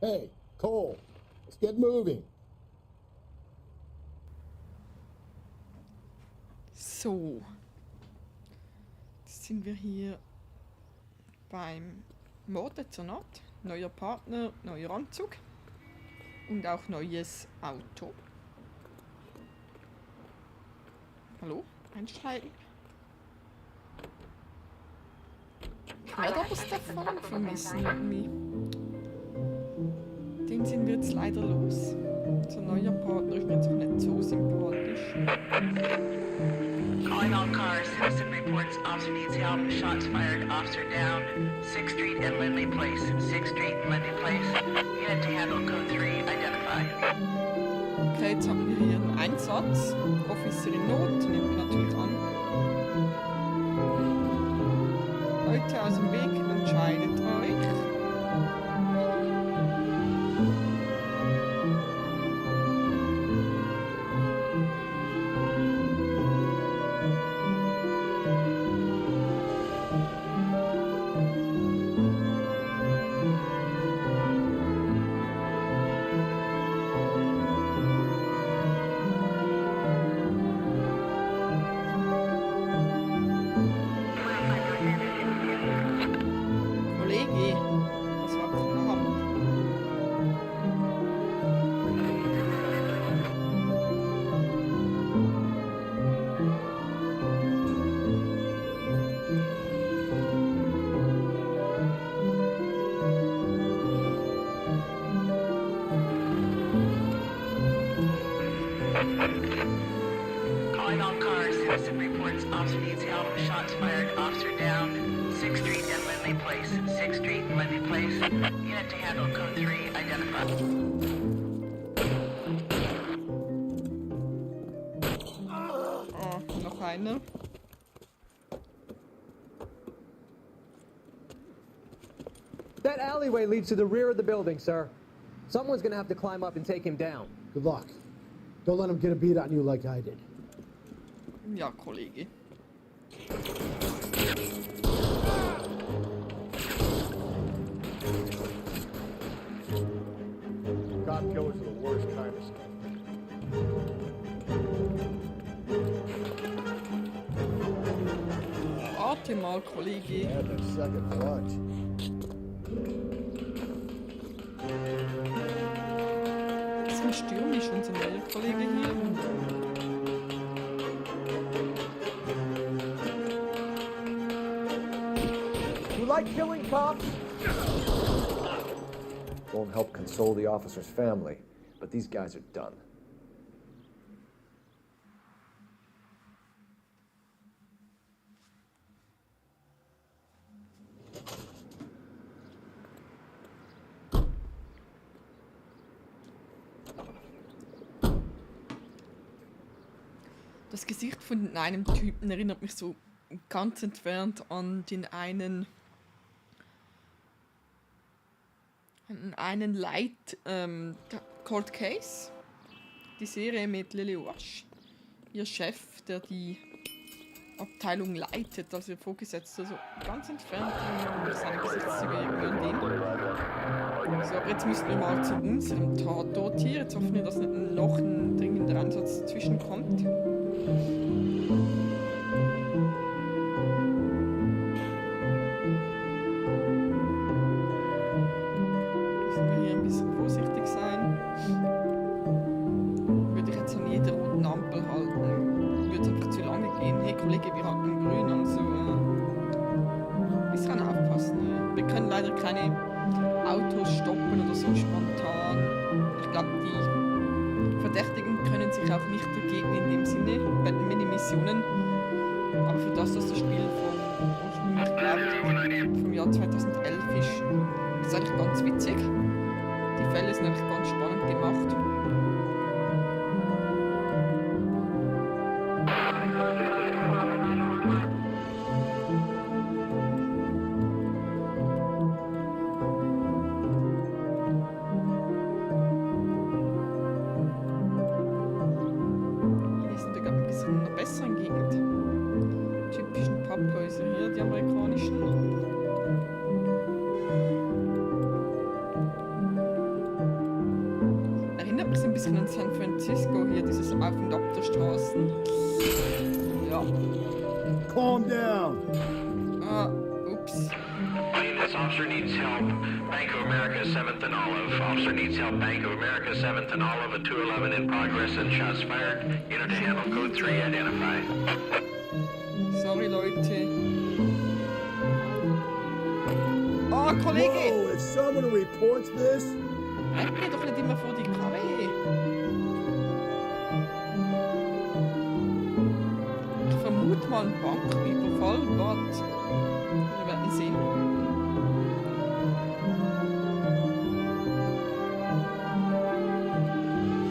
Hey, Cole, let's get moving. So, jetzt sind wir hier beim Morddezernat. Neuer Partner, neuer Anzug und auch neues Auto. Hallo, einsteigen. Ich werde aber Stefan vermissen irgendwie. Den sind wir jetzt leider los. Unser neuer Partner ist mir jetzt auch nicht so sympathisch. Calling all cars, citizen reports officer needs help, shots fired, officer down, 6th Street and Lindley Place, 6th Street and Lindley Place, unit to handle code 3, identify. Okay, jetzt haben wir hier einen Einsatz. Officer in Not, nehmen wir natürlich an. Leute aus dem Weg, entscheidet euch. Kollege, was war das noch haben? Calling all cars, citizen reports officer needs help, shots fired, officer down, 6th Street and Lindley Place, 6th Street and Lindley Place, unit to handle code 3, identify. Oh, noch eine. That alleyway leads to the rear of the building, sir. Someone's gonna have to climb up and take him down. Good luck. Don't let him get a beat on you like I did. Ja, Kollege. Cop killers are the worst kind of stuff. Warte mal, Kollege. Had their second lunch. So stürmisch unser neuer Kollege hier. You like killing cops? Won't help console the officer's family, but these guys are done. Das Gesicht von einem Typen erinnert mich so ganz entfernt an den einen Cold Case, die Serie mit Lily Wash, ihr Chef, der die Abteilung leitet, also ihr Vorgesetzter, so ganz entfernt durch seine Gesichtszüge irgendwie an den. So, aber jetzt müssen wir mal zu unserem Tatort hier. Jetzt hoffen wir, dass nicht noch ein dringender Einsatz zwischenkommt. Müssen wir hier ein bisschen vorsichtig sein. Würde ich jetzt an jeder roten Ampel halten, würde es einfach zu lange gehen. Hey Kollege, wir hatten grün, also ein bisschen aufpassen. Wir können leider keine Autos stoppen oder so spontan. Ich glaube, die Verdächtigen können sich auch nicht dagegen in dem Sinne bei den Mini-Missionen. Aber für das, dass das Spiel vom Jahr 2011 ist, ist eigentlich ganz witzig. Die Fälle sind eigentlich ganz spannend gemacht. der Straße. Ja. Calm down. Ups. This officer needs help. Bank of America, 7th and Olive. Officer needs help. Bank of America, 7th and Olive. A 211 in progress and shots fired. Unit to handle code 3 identified. Sorry, Leute. Oh, Kollege! Whoa, if someone reports this, Halt mir doch nicht immer vor die Karre. Ich vermute mal einen Banküberfall, but wir werden sehen.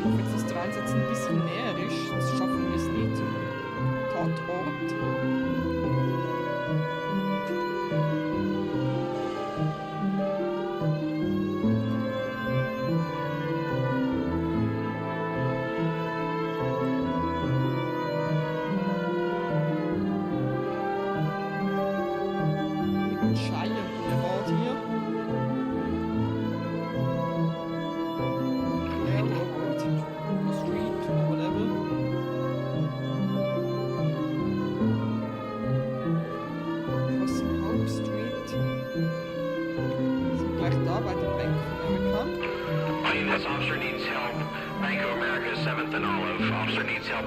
Wenn das der Einsatz ein bisschen näher ist, das schaffen wir es nicht zum Tatort. This officer needs help. Bank of America, 7th and Olive. Officer needs help.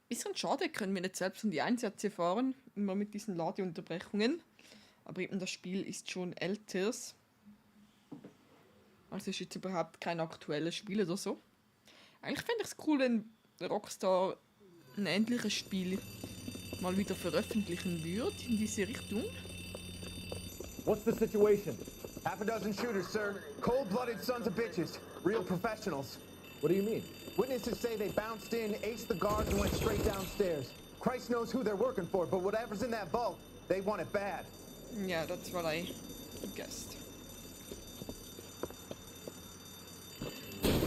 Bisschen schade, können wir nicht selbst um die Einsätze fahren, immer mit diesen Ladeunterbrechungen. Aber eben das Spiel ist schon älter. Also ist jetzt überhaupt kein aktuelles Spiel oder so. Eigentlich fände ich es cool, wenn Rockstar ein ähnliches Spiel mal wieder veröffentlichen würde in diese Richtung. What's the situation? Half a dozen shooters, sir. Cold-blooded sons of bitches. Real professionals. What do you mean? Witnesses say they bounced in, aced the guards, and went straight downstairs. Christ knows who they're working for, but whatever's in that vault, they want it bad. Yeah, that's what I guessed.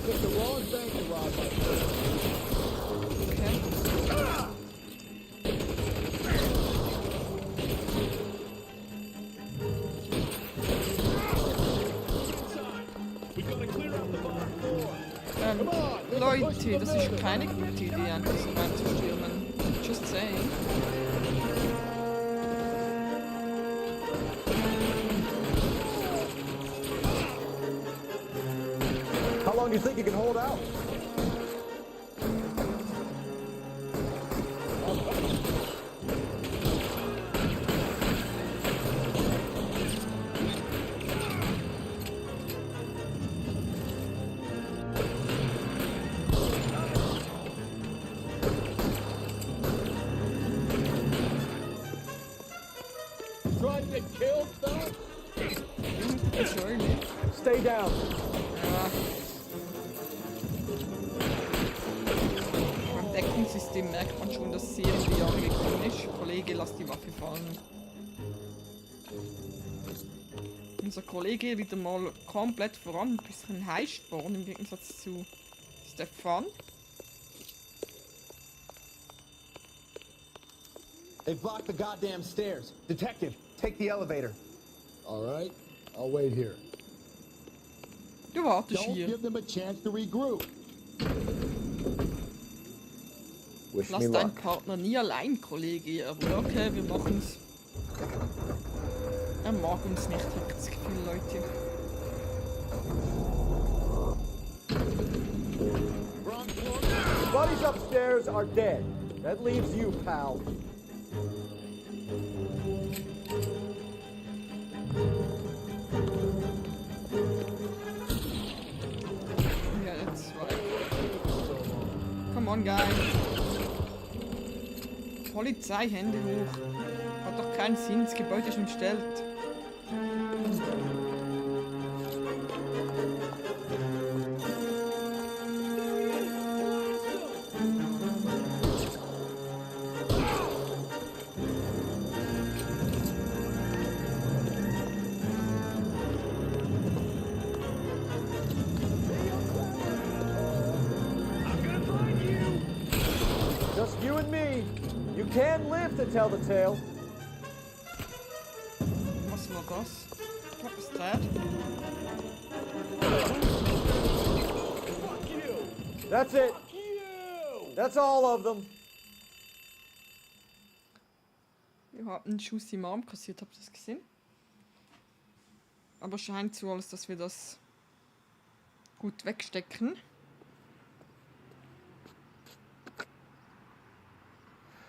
it's the wrong thing to rob like Okay. We gotta clear out the bottom floor. Leute, das ist keine gute Idee, einfach so reinzustürmen. Just saying. How long do you think you can hold out? Trying to get killed, fella? Sorry, ne? Stay down. Ja. Beim Deckungssystem merkt man schon, dass sehr in die Jahre gekommen ist. Kollege, lass die Waffe fallen. Unser Kollege wieder mal komplett voran, ein bisschen Highsporn im Gegensatz zu Stefan. They've blocked the goddamn stairs. Detective, take the elevator. All right, I'll wait here. Du wartest Don't hier. give them a chance to regroup. Wish me Lass deinen luck. Partner nie allein, Kollege. Aber okay, wir machen's. Er mag uns nicht, hab ich das Gefühl, Leute. Your buddies upstairs are dead. That leaves you, pal. Ja, jetzt war Come on, guys. Polizei, Hände hoch. Hat doch keinen Sinn, das Gebäude ist umstellt. Just you and me. You can live to tell the tale. Was war das? Ich hab es dreht. That's it. That's all of them. Wir haben einen Schuss im Arm kassiert, habt ihr das gesehen? Aber scheint so, als dass wir das gut wegstecken.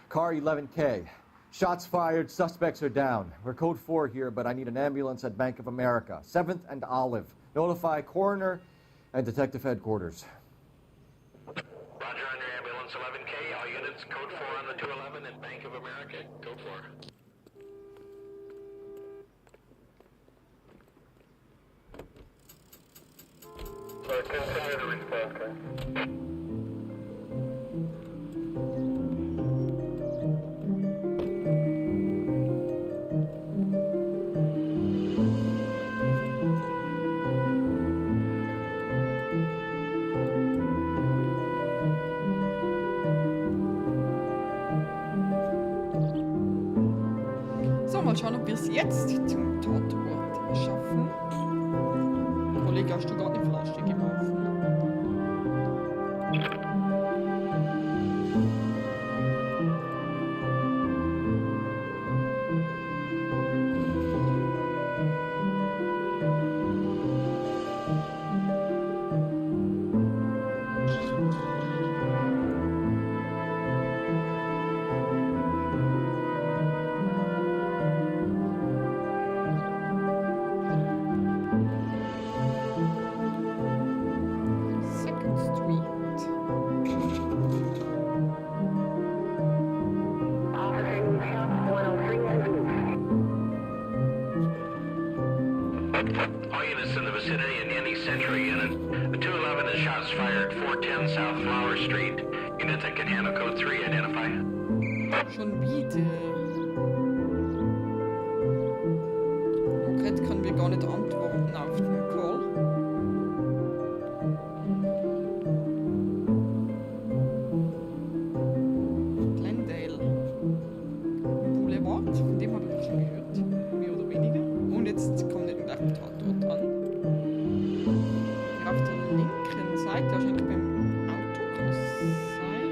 Car 11K. Shots fired, suspects are down. We're code 4 here, but I need an ambulance at Bank of America. 7th and Olive. Notify coroner and detective headquarters. Roger on your ambulance 11K. All units code 4 on the 211 at Bank of America. Code 4. Continue the response, okay? So, mal schauen, ob wir es jetzt zum Tatort schaffen. Kollege, hast du gerade eine Flasche geworfen? Second Street. All units in the vicinity in any Century unit. The 211 is shots fired 410 South Flower Street. Unit that can handle code 3, identify. Schon wieder. Konkret können wir gar nicht antworten auf den Call. Glendale Boulevard, von dem habe ich schon gehört, mehr oder weniger. Und jetzt kommt der gleich der Tatort an. Hier auf der linken Seite, wahrscheinlich beim Auto, kann das sein?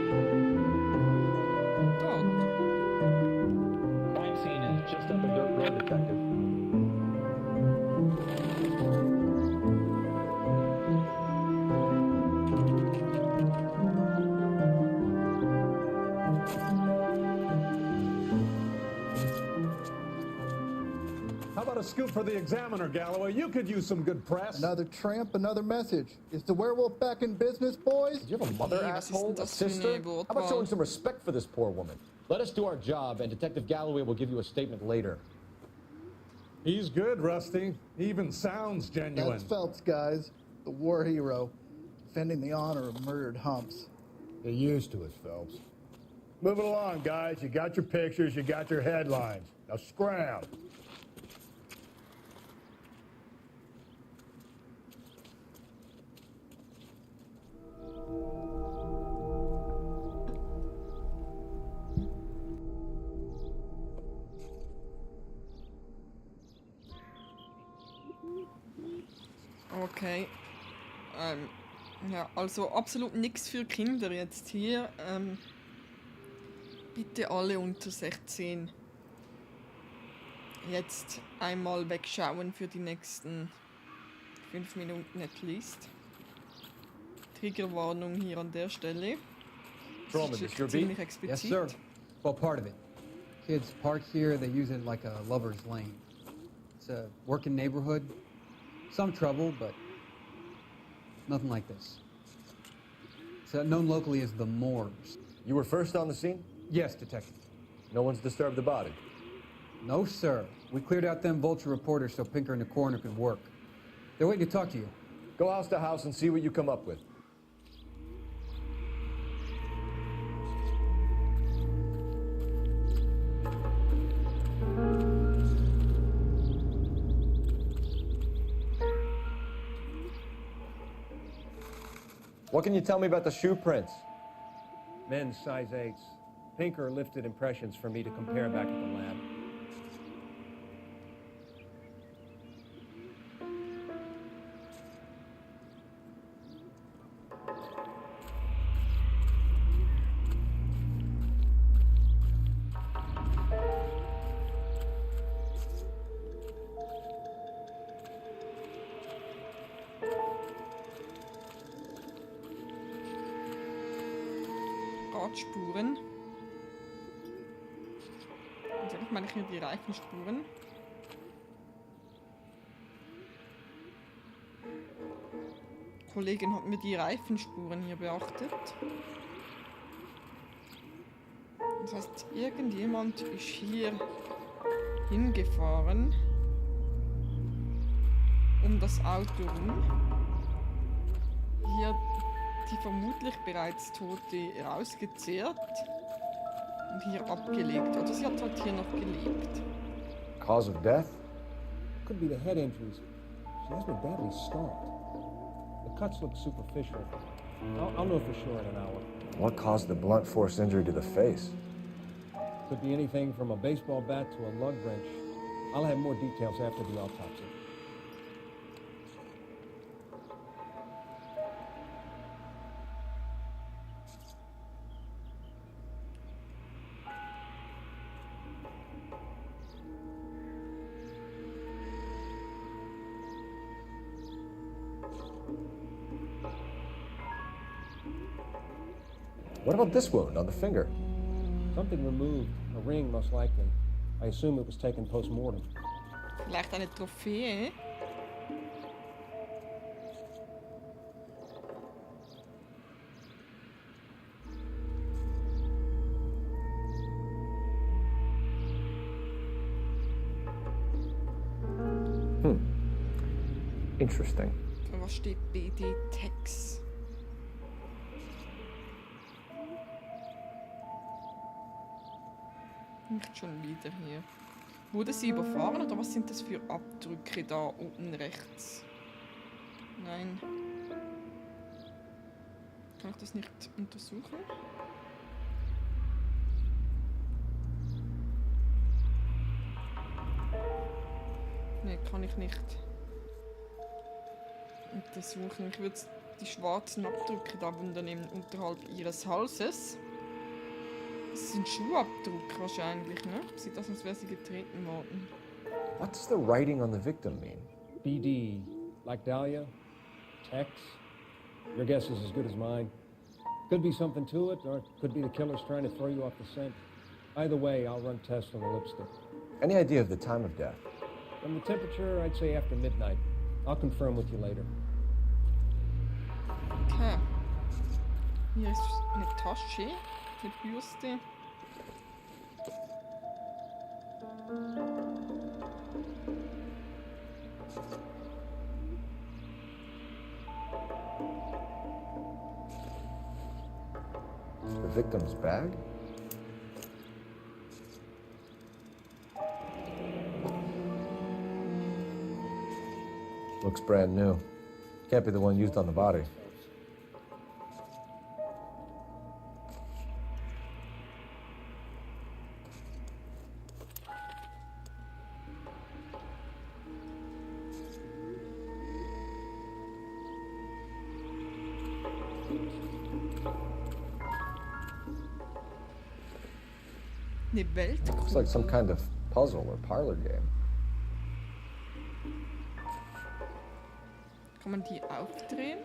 Dort. Crime scene is just up a dirt road, detective. How about a scoop for the Examiner, Galloway? You could use some good press. Another tramp, another message. Is the werewolf back in business, boys? Do you have a mother, Hey, was ist asshole? denn A das für sister? eine How about Wortwahl? showing some respect for this poor woman? Let us do our job, and Detective Galloway will give you a statement later. He's good, Rusty. He even sounds genuine. That's Phelps, guys. The war hero. Defending the honor of murdered humps. Get used to it, Phelps. Move it along, guys. You got your pictures, you got your headlines. Now scram. Okay. Ja, also absolut nichts für Kinder jetzt hier. Bitte alle unter 16. Jetzt einmal wegschauen für die nächsten 5 Minuten at least. Triggerwarnung hier an der Stelle. Trollman, Das this ist your ziemlich beat? explizit. Yes, sir. Well, part of it. Kids park here, they use it like a lover's lane. It's a working neighborhood. Some trouble, but nothing like this. It's known locally as the Moors. You were first on the scene? Yes, detective. No one's disturbed the body. No, sir. We cleared out them vulture reporters so Pinker and the coroner could work. They're waiting to talk to you. Go house to house and see what you come up with. What can you tell me about the shoe prints? Men's size 8s. Pinker lifted impressions for me to compare back at the lab. Radspuren. Also ich meine hier die Reifenspuren. Die Kollegin hat mir die Reifenspuren hier beachtet. Das heißt, irgendjemand ist hier hingefahren um das Auto rum. Hier die vermutlich bereits Tote rausgezehrt und hier abgelegt. Oder sie hat halt hier noch gelebt. Cause of death? Could be the head injuries. She has been badly stalked. The cuts look superficial. I'll know for sure in an hour. What caused the blunt force injury to the face? Could be anything from a baseball bat to a lug wrench. I'll have more details after the autopsy. What about this wound on the finger? Something removed. A ring, most likely. I assume it was taken post-mortem. Vielleicht eine Trophäe. Interesting. Für was steht BD Tex? Nicht schon wieder hier. Wurde sie überfahren oder was sind das für Abdrücke da unten rechts? Nein. Kann ich das nicht untersuchen? Ne, kann ich nicht untersuchen. Ich würde die schwarzen Abdrücke da wundernehmen unterhalb ihres Halses. Das sind Schuhabdrücke wahrscheinlich, ne? Sieht aus, als wäre sie getreten worden. What does the writing on the victim mean? BD, like Dahlia, Tex. Your guess is as good as mine. Could be something to it, or it could be the killer's trying to throw you off the scent. Either way, I'll run tests on the lipstick. Any idea of the time of death? From the temperature, I'd say after midnight. I'll confirm with you later. Okay. Hier ist eine Tasche mit Bürste. The victim's bag? Looks brand new. Can't be the one used on the body. Eine Weltkugel. Looks like some kind of puzzle or parlor game. Kann man die aufdrehen?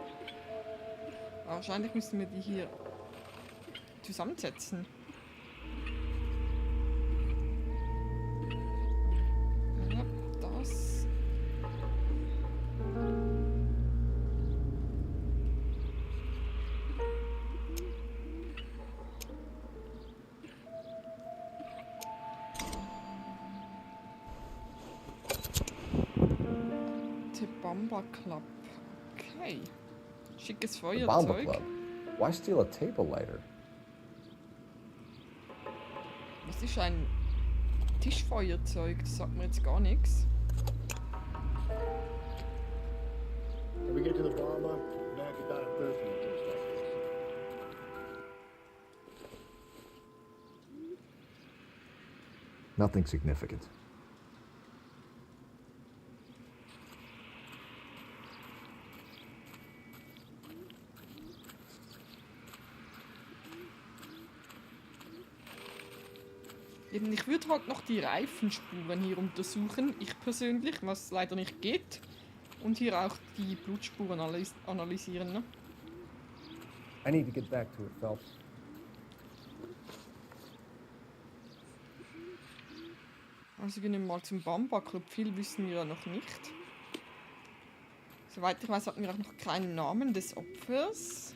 Wahrscheinlich müssen wir die hier zusammensetzen. Ja, das. The Bamba Club. Okay. Schickes The Bomba Feuerzeug. Club. Why steal a table lighter? Was ist ein Tischfeuerzeug? Das sagt mir jetzt gar nichts. When we get to the Bomba, next stop 13. Nothing significant. Eben, ich würde halt noch die Reifenspuren hier untersuchen, ich persönlich, was leider nicht geht. Und hier auch die Blutspuren analysieren. Ne? I need to get back to it, Phelps. Also gehen wir mal zum Bamba-Club. Viel wissen wir ja noch nicht. Soweit ich weiß, hatten wir auch noch keinen Namen des Opfers.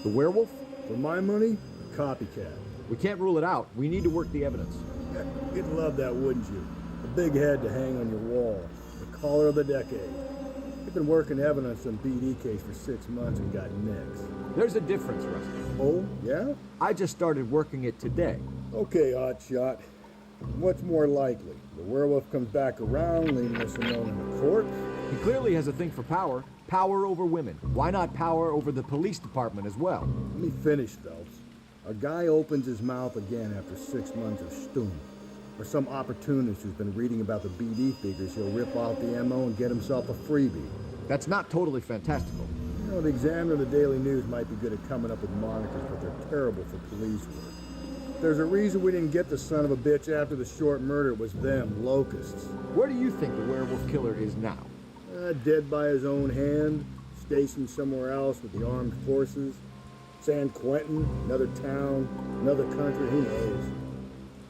The werewolf? For my money, a copycat. We can't rule it out. We need to work the evidence. You'd love that, wouldn't you? A big head to hang on your wall. The caller of the decade. You've been working evidence on BD case for 6 months and got nicks. There's a difference, Rusty. Oh, yeah? I just started working it today. Okay, hotshot. What's more likely? The werewolf comes back around, leaving us alone in the court? He clearly has a thing for power. Power over women. Why not power over the police department as well? Let me finish, Phelps. A guy opens his mouth again after 6 months of stewing. Or some opportunist who's been reading about the BD figures, he'll rip off the MO and get himself a freebie. That's not totally fantastical. You know, the Examiner and the Daily News might be good at coming up with monikers, but they're terrible for police work. There's a reason we didn't get the son of a bitch after the short murder. It was them, locusts. Where do you think the werewolf killer is now? Dead by his own hand, stationed somewhere else with the armed forces. San Quentin, another town, another country, who knows?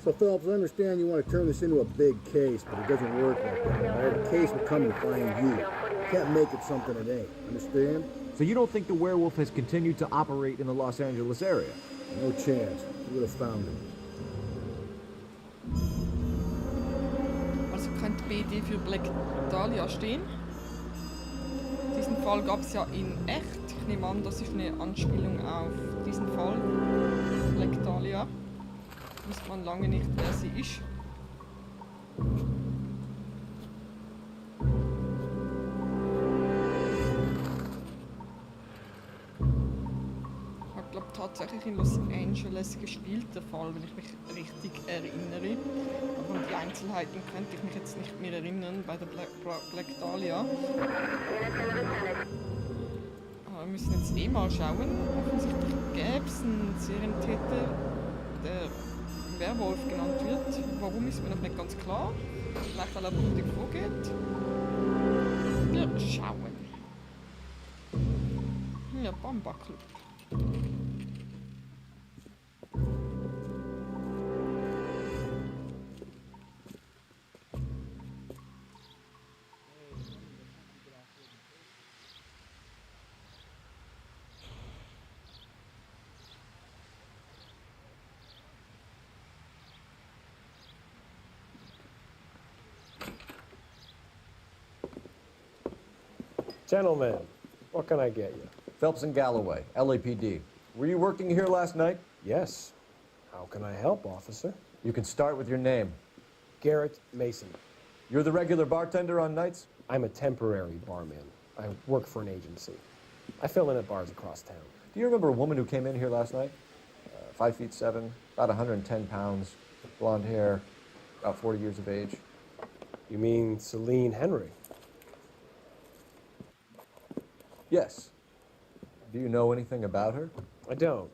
So, Phelps, I understand you want to turn this into a big case, but it doesn't work like that. Right? A case will come and find you. You can't make it something it ain't. Understand? So you don't think the werewolf has continued to operate in the Los Angeles area? No chance. You would have found him. Also könnte BD für Black Dahlia stehen. Diesen Fall gab es ja in echt. Ich nehme an, das ist eine Anspielung auf diesen Fall. Black Dahlia. Weiß man lange nicht, wer sie ist. Ich glaube tatsächlich in Los Angeles gespielt, der Fall, wenn ich mich richtig erinnere. Aber an die Einzelheiten könnte ich mich jetzt nicht mehr erinnern bei der Black Dahlia. Aber wir müssen jetzt eh mal schauen. Offensichtlich gäbe es einen Serientäter, der Werwolf genannt wird. Warum ist mir noch nicht ganz klar. Vielleicht weil er blutig vorgeht. Wir schauen. Hier, Bamba Club. Gentlemen, what can I get you? Phelps and Galloway, LAPD. Were you working here last night? Yes. How can I help, officer? You can start with your name. Garrett Mason. You're the regular bartender on nights? I'm a temporary barman. I work for an agency. I fill in at bars across town. Do you remember a woman who came in here last night? 5'7", about 110 pounds, blonde hair, about 40 years of age. You mean Celine Henry? Yes. Do you know anything about her? I don't.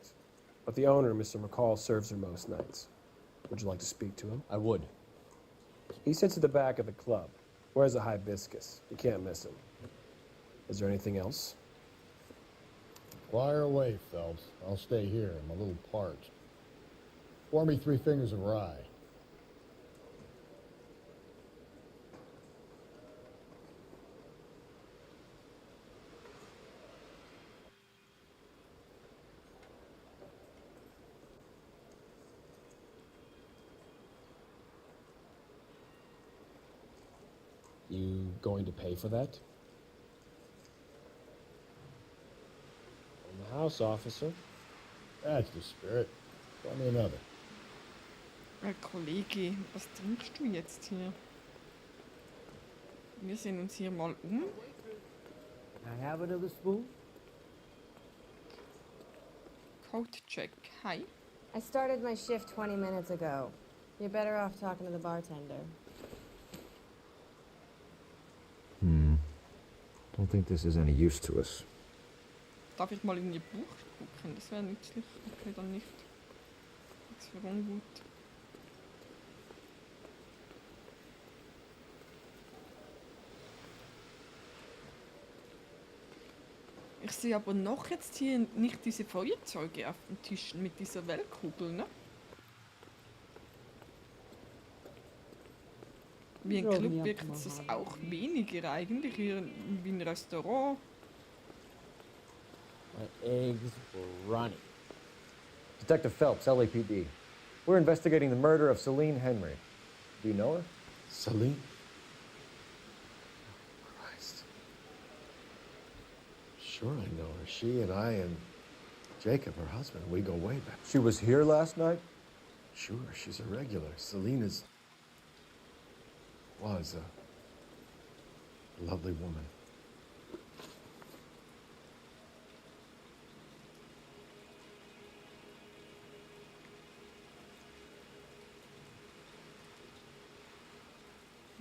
But the owner, Mr. McCall, serves her most nights. Would you like to speak to him? I would. He sits at the back of the club. Wears a hibiscus. You can't miss him. Is there anything else? Fire away, Phelps. I'll stay here. I'm a little parched. Pour me 3 fingers of rye. You going to pay for that? In the house, officer. That's the spirit. Tell me another. Kollege, was trinkst du jetzt hier? Wir sehen uns hier mal um. I have another spoon? Code-Check. Hi. I started my shift 20 minutes ago. You're better off talking to the bartender. Don't think this is any use to us. Darf ich mal in Ihr Buch gucken? Das wäre nützlich. Okay, dann nicht. Nichts für ungut. Ich sehe aber noch jetzt hier nicht diese Feuerzeuge auf den Tischen mit dieser Weltkugel, ne? Wie ein Club wirkt das auch weniger eigentlich, hier wie ein Restaurant. My eggs were running. Detective Phelps, LAPD. We're investigating the murder of Celine Henry. Do you know her? Celine? Christ. Sure I know her. She and I and Jacob, her husband, we go way back. She was here last night? Sure, she's a regular. Celine was a lovely woman.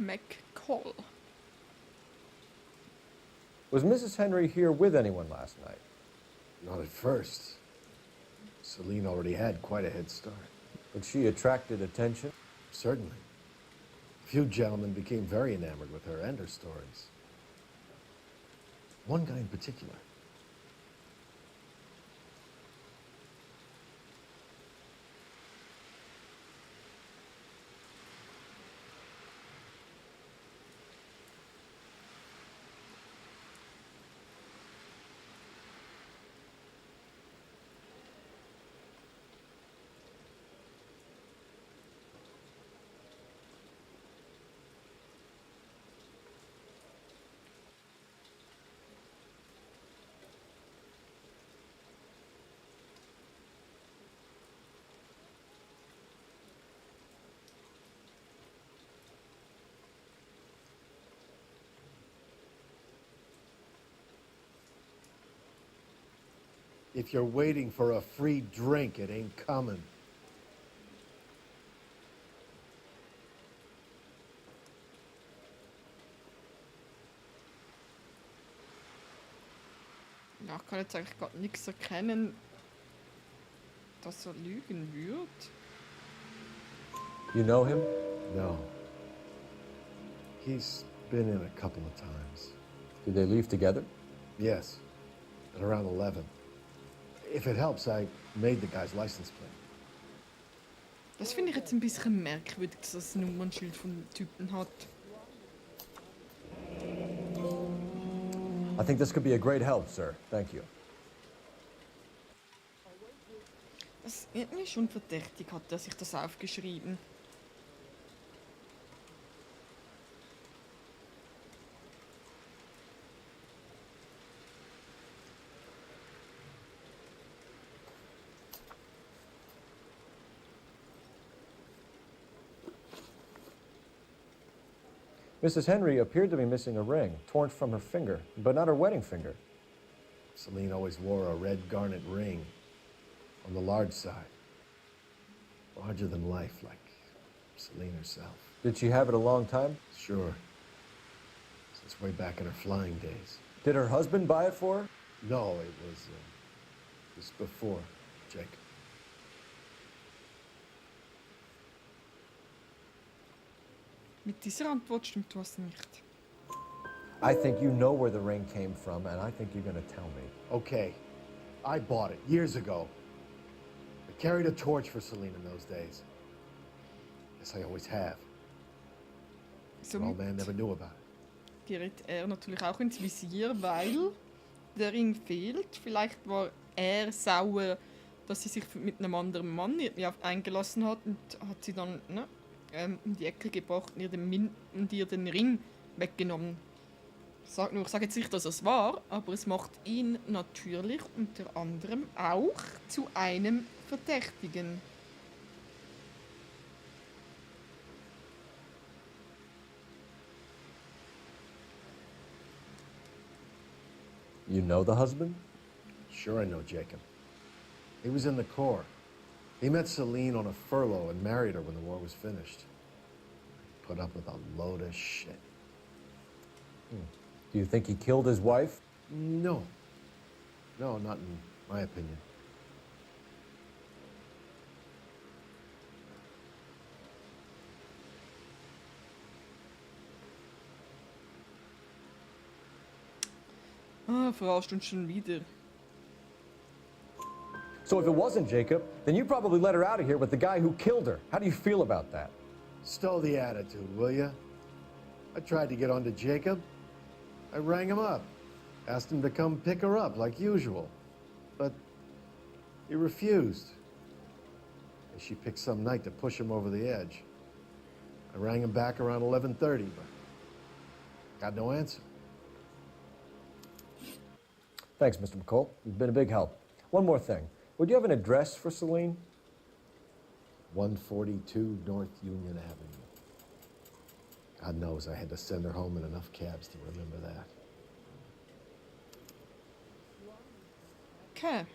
McCall. Was Mrs. Henry here with anyone last night? Not at first. Celine already had quite a head start. But she attracted attention? Certainly. A few gentlemen became very enamored with her and her stories. One guy in particular. If you're waiting for a free drink, it ain't coming. Ja, ich kann jetzt eigentlich gerade nichts erkennen, dass er lügen würde. You know him? No. He's been in a couple of times. Did they leave together? Yes. At around 11. If it helps, I made the guy's license plate. Das finde ich jetzt ein bisschen merkwürdig, dass das ein Nummernschild von Typen hat. I think this could be a great help, sir. Thank you. Das ist irgendwie schon verdächtig, hat er sich das aufgeschrieben. Mrs. Henry appeared to be missing a ring, torn from her finger, but not her wedding finger. Celine always wore a red garnet ring on the large side. Larger than life, like Celine herself. Did she have it a long time? Sure. Since way back in her flying days. Did her husband buy it for her? No, it was before Jacob. Mit dieser Antwort stimmt was nicht. I think you know where the ring came from, and I think you're going to tell me. Okay. I bought it years ago. I carried a torch for Celine in those days. Guess I always have. The old man never knew about it. Gerät er natürlich auch ins Visier, weil der Ring fehlt. Vielleicht war er sauer, dass sie sich mit einem anderen Mann irgendwie eingelassen hat und hat sie dann in die Ecke gebracht und ihr den Ring weggenommen. Ich sage jetzt nicht, dass es war, aber es macht ihn natürlich unter anderem auch zu einem Verdächtigen. You know the husband? Sure I know Jacob. He was in the Corps. He met Celine on a furlough and married her when the war was finished. Put up with a load of shit. Do you think he killed his wife? No. No, not in my opinion. Ah, verarscht uns schon wieder. So if it wasn't Jacob, then you probably let her out of here with the guy who killed her. How do you feel about that? Stow the attitude, will ya? I tried to get onto Jacob. I rang him up. Asked him to come pick her up, like usual. But he refused. And she picked some night to push him over the edge. I rang him back around 11:30, but got no answer. Thanks, Mr. McCall. You've been a big help. One more thing. Would you have an address for Celine? 142 North Union Avenue. God knows I had to send her home in enough cabs to remember that. Okay.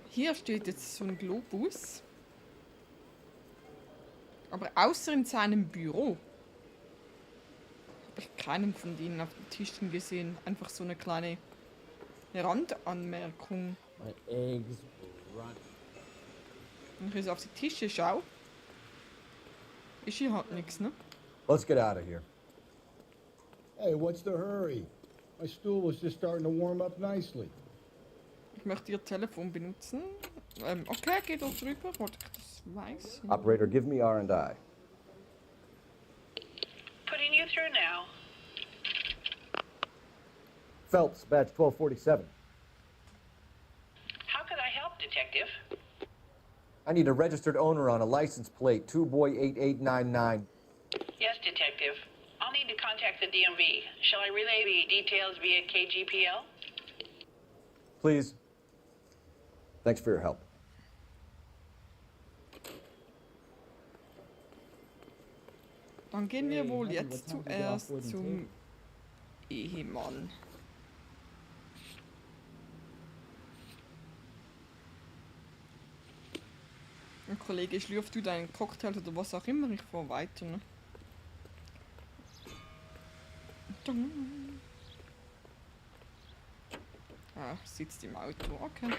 Hier steht jetzt so ein Globus. Aber außer in seinem Büro habe ich keinen von denen auf den Tischen gesehen. Einfach so eine kleine Randanmerkung. My eggs running. Wenn ich jetzt auf die Tische schaue, ist hier halt nichts, ne? Let's get out of here. Hey, what's the hurry? My stool was just starting to warm up nicely. Ich möchte Ihr Telefon benutzen. Okay, geht dort drüber, wollte ich das weiß. Operator, give me R&I. Putting you through now. Phelps, badge 1247. How could I help, Detective? I need a registered owner on a license plate, 2boy8899. Yes, Detective. I'll need to contact the DMV. Shall I relay the details via KGPL? Please. Thanks for your help. Dann gehen wir wohl jetzt zuerst zum Ehemann. Ein Kollege, schlürft du deinen Cocktail oder was auch immer, ich fahr weiter, ne? Ah, sitzt im Auto, okay.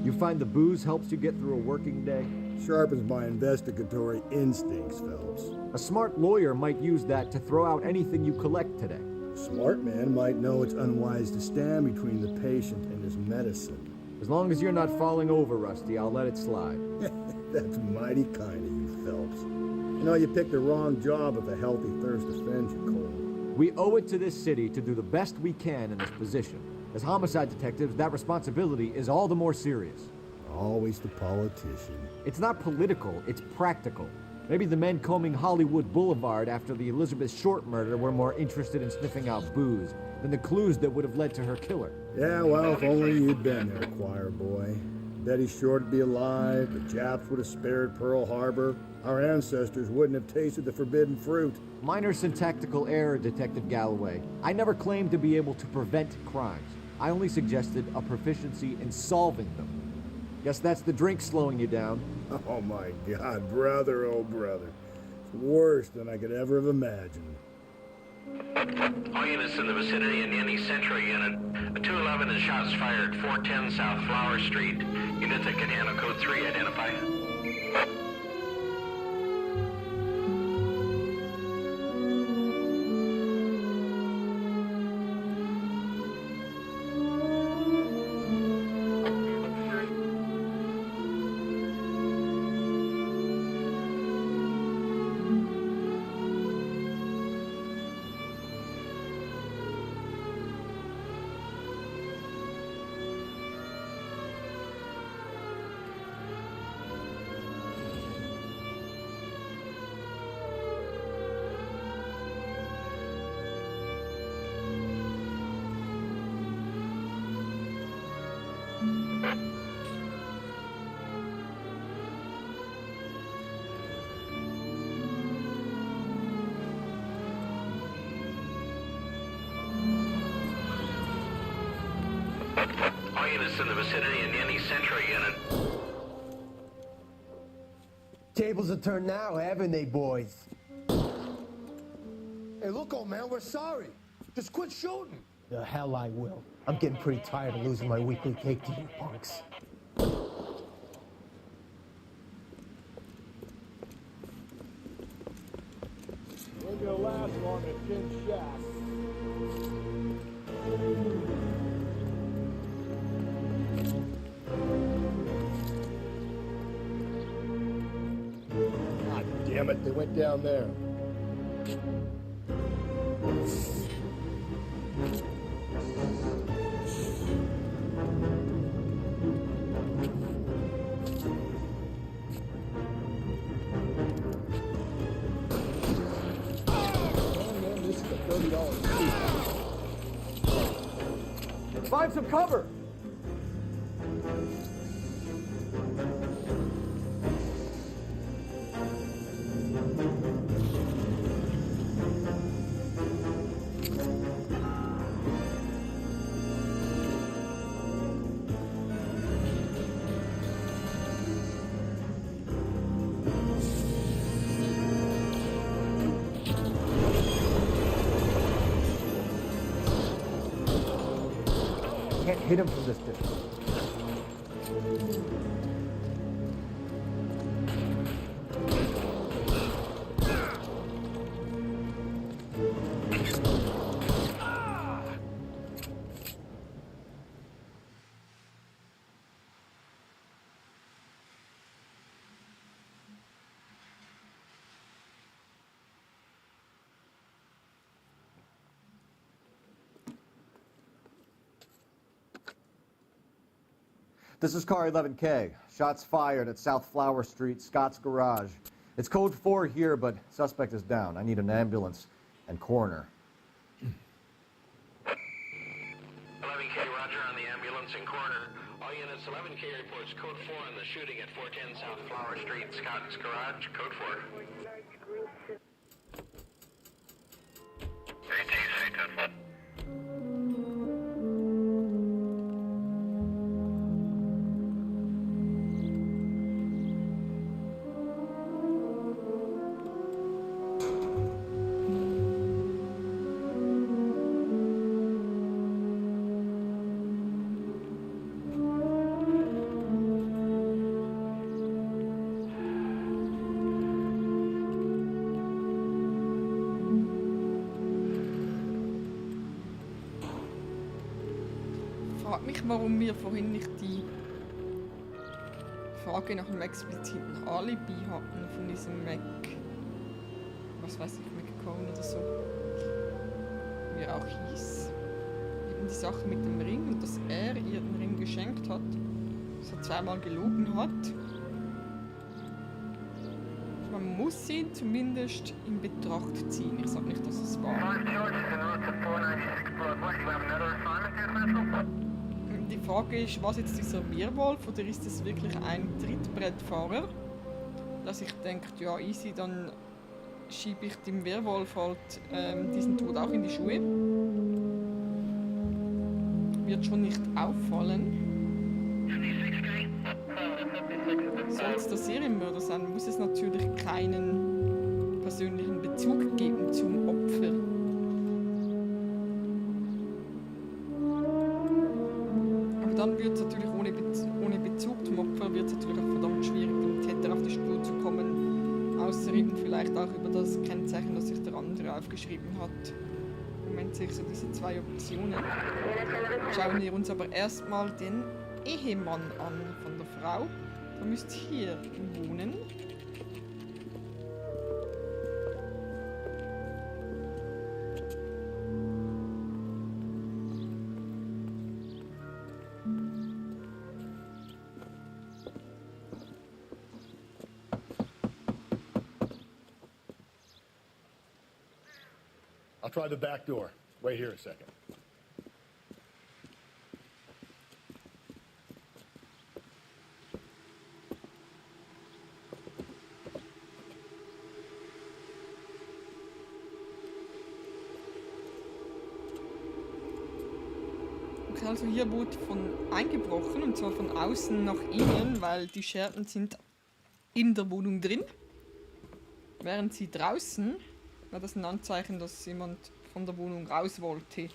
You find the booze helps you get through a working day? Sharpens my investigatory instincts, Phelps. A smart lawyer might use that to throw out anything you collect today. A smart man might know it's unwise to stand between the patient and his medicine. As long as you're not falling over, Rusty, I'll let it slide. That's mighty kind of you, Phelps. You know, you picked the wrong job if a healthy thirst offends you, Cole. We owe it to this city to do the best we can in this position. As homicide detectives, that responsibility is all the more serious. Always the politician. It's not political, it's practical. Maybe the men combing Hollywood Boulevard after the Elizabeth Short murder were more interested in sniffing out booze than the clues that would have led to her killer. Yeah, well, if only you'd been there, choir boy. Betty Short would be alive, the Japs would have spared Pearl Harbor, our ancestors wouldn't have tasted the forbidden fruit. Minor syntactical error, Detective Galloway. I never claimed to be able to prevent crimes. I only suggested a proficiency in solving them. Guess that's the drink slowing you down. Oh my God, brother, oh brother. It's worse than I could ever have imagined. All units in the vicinity in any Central unit. A 211 and shots fired, 410 South Flower Street. Unit that can handle code 3, identify. in the vicinity in any Central unit. Tables have turned now, haven't they, boys? Hey, look, old man, we're sorry. Just quit shooting. The hell I will. I'm getting pretty tired of losing my weekly cake to you punks. Ain't gonna last long at Jim's shack. God damn it, they went down there. Find some cover! Can't hit him from this distance. This is car 11K. Shots fired at South Flower Street, Scott's Garage. It's code 4 here, but suspect is down. I need an ambulance and coroner. 11K, roger on the ambulance and coroner. All units, 11K reports code 4 on the shooting at 410 South Flower Street, Scott's Garage, code 4. Ich frage mich, warum wir vorhin nicht die Frage nach einem expliziten Alibi hatten von diesem Mac. Was weiß ich, McCone oder so. Wie er auch hieß. Eben die Sache mit dem Ring und dass er ihr den Ring geschenkt hat. Dass er zweimal gelogen hat. Man muss ihn zumindest in Betracht ziehen. Ich sage nicht, dass es wahr ist. Die Frage ist, was jetzt dieser Wirrwolf oder ist es wirklich ein Trittbrettfahrer? Dass ich denke, ja easy, dann schiebe ich dem Wirrwolf halt diesen Tod auch in die Schuhe. Wird schon nicht auffallen. Soll es der Serienmörder sein, muss es natürlich keinen persönlichen Bezug geben zum Opfer. Dann wird es natürlich ohne Bezug zum Opfer wird es natürlich auch verdammt schwierig, dem Täter auf die Spur zu kommen. Außer eben vielleicht auch über das Kennzeichen, das sich der andere aufgeschrieben hat. Im Moment sehe ich so diese zwei Optionen. Schauen wir uns aber erstmal den Ehemann an von der Frau. Er müsste hier wohnen. I'll try the back door. Wait here a second. Also hier wurde eingebrochen, und zwar von außen nach innen, weil die Scherben sind in der Wohnung drin. Während sie draußen, war das ein Anzeichen, dass jemand von der Wohnung raus wollte.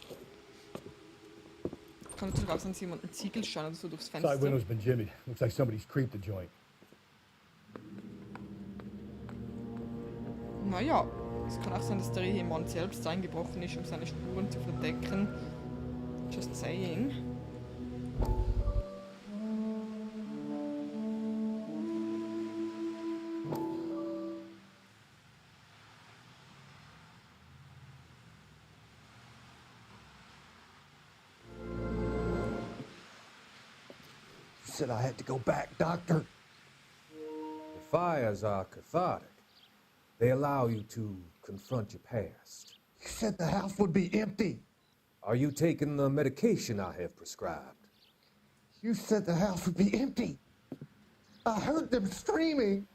Kann natürlich auch sein, dass jemand einen Ziegelstein oder so durchs Fenster. Side window's been jimmied. Looks like somebody's creeped the joint. Naja, es kann auch sein, dass der Ehemann selbst eingebrochen ist, um seine Spuren zu verdecken. Just saying. You said I had to go back, Doctor. The fires are cathartic. They allow you to confront your past. You said the house would be empty. Are you taking the medication I have prescribed? You said the house would be empty. I heard them screaming.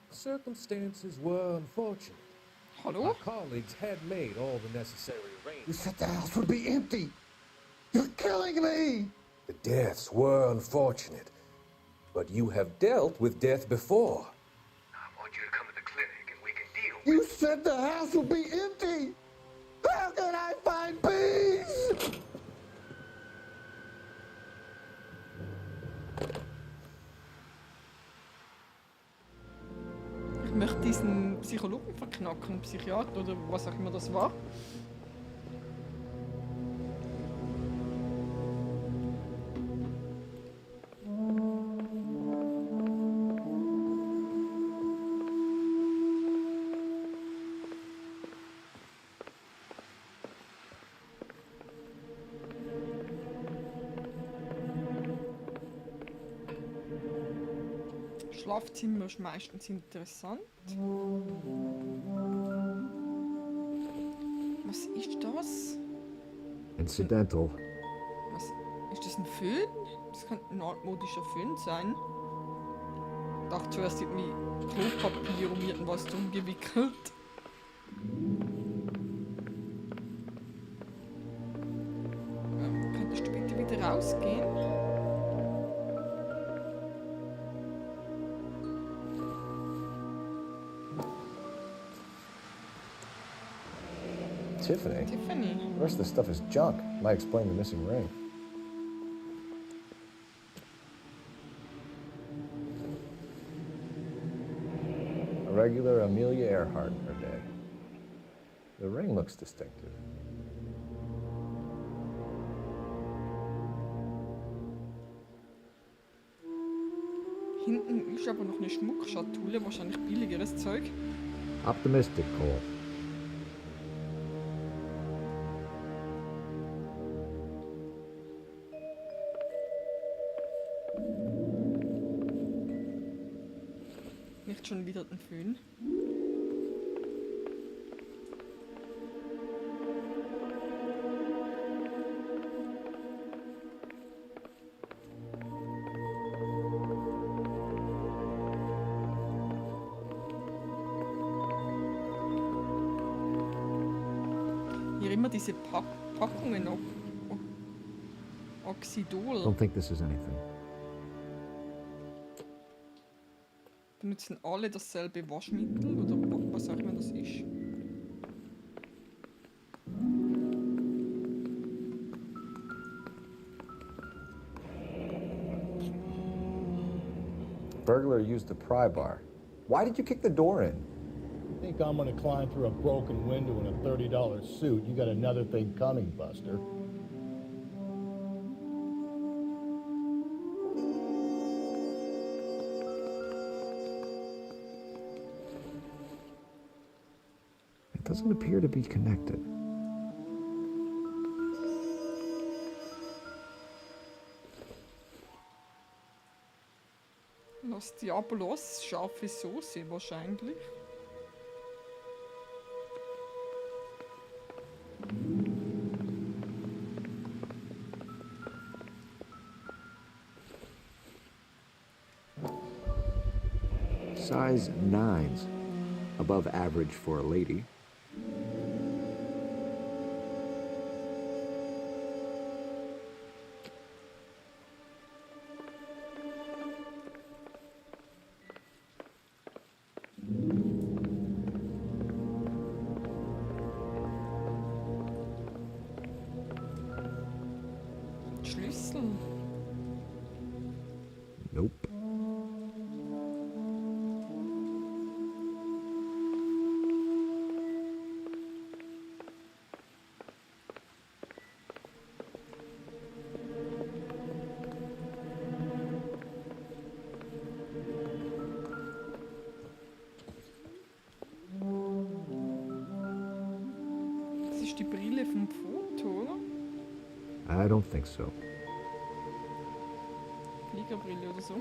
Circumstances were unfortunate. Hello? My colleagues had made all the necessary arrangements. You said the house would be empty. You're killing me. The deaths were unfortunate, but you have dealt with death before. I want you to come to the clinic and we can deal with it. You said the house would be empty. How can I find peace? Ich möchte diesen Psychologen verknacken, Psychiater oder was auch immer das war. Schlafzimmer ist meistens interessant. Was ist das? Incidental. Was, ist das ein Föhn? Das könnte ein altmodischer Föhn sein. Ich dachte zuerst irgendwie Klopapier um irgendwas umgewickelt. Könntest du bitte wieder rausgehen? Tiffany? Tiffany. The rest of this stuff is junk. Might explain the missing ring. A regular Amelia Earhart in her day. The ring looks distinctive. Hinten ist aber noch eine Schmuckschatulle, wahrscheinlich billigeres Zeug. Optimistic, Cole. Nicht schon wieder den Föhn. Hier immer diese Packungen Oxidol. Don't think this is anything. Benutzen alle dasselbe Waschmittel oder was auch immer das ist. Burglar used a pry bar. Why did you kick the door in? Think I'm gonna climb through a broken window in a $30 suit? You got another thing coming, Buster. It doesn't appear to be connected. Los Diablos, scharfe Soße wahrscheinlich. Size 9s. Above average for a lady. Nope. Das ist die Brille vom Foto, oder? I don't think so. Fliegerbrille oder so. I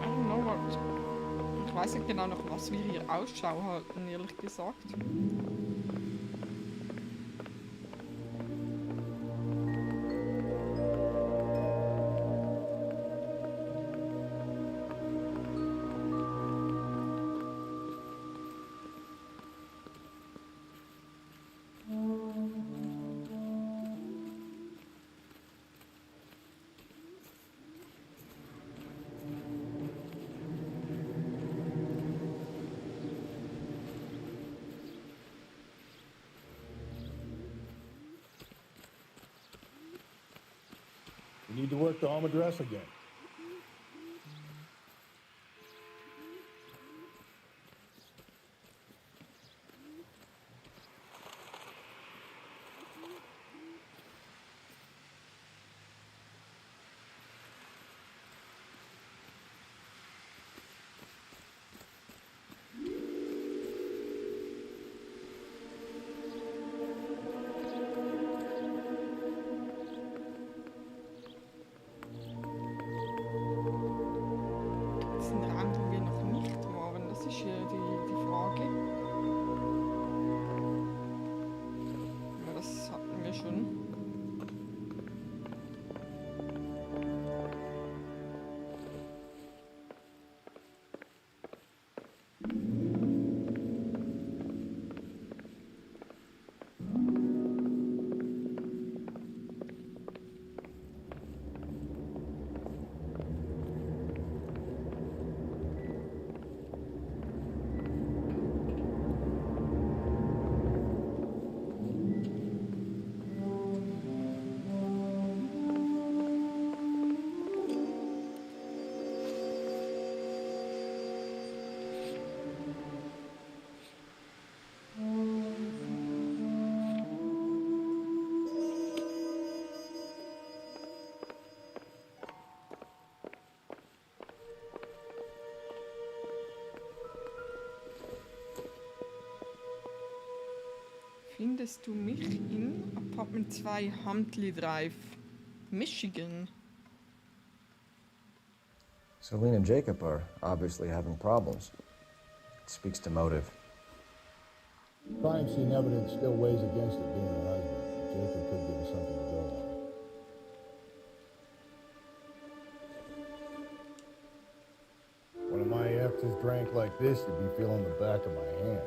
don't know what. Ich weiß nicht genau, nach was wir hier Ausschau halten, ehrlich gesagt. You need to work the home address again. Das ist ein Raum, wo wir noch nicht waren. Das ist ja die Frage. Aber das hatten wir schon. Findest du mich in Apartment 2 Huntley Drive, Michigan? Celine and Jacob are obviously having problems. It speaks to motive. Crime scene evidence still weighs against it being her husband. Jacob could give us something to go on. One of my exes drank like this, you'd be feeling the back of my hand.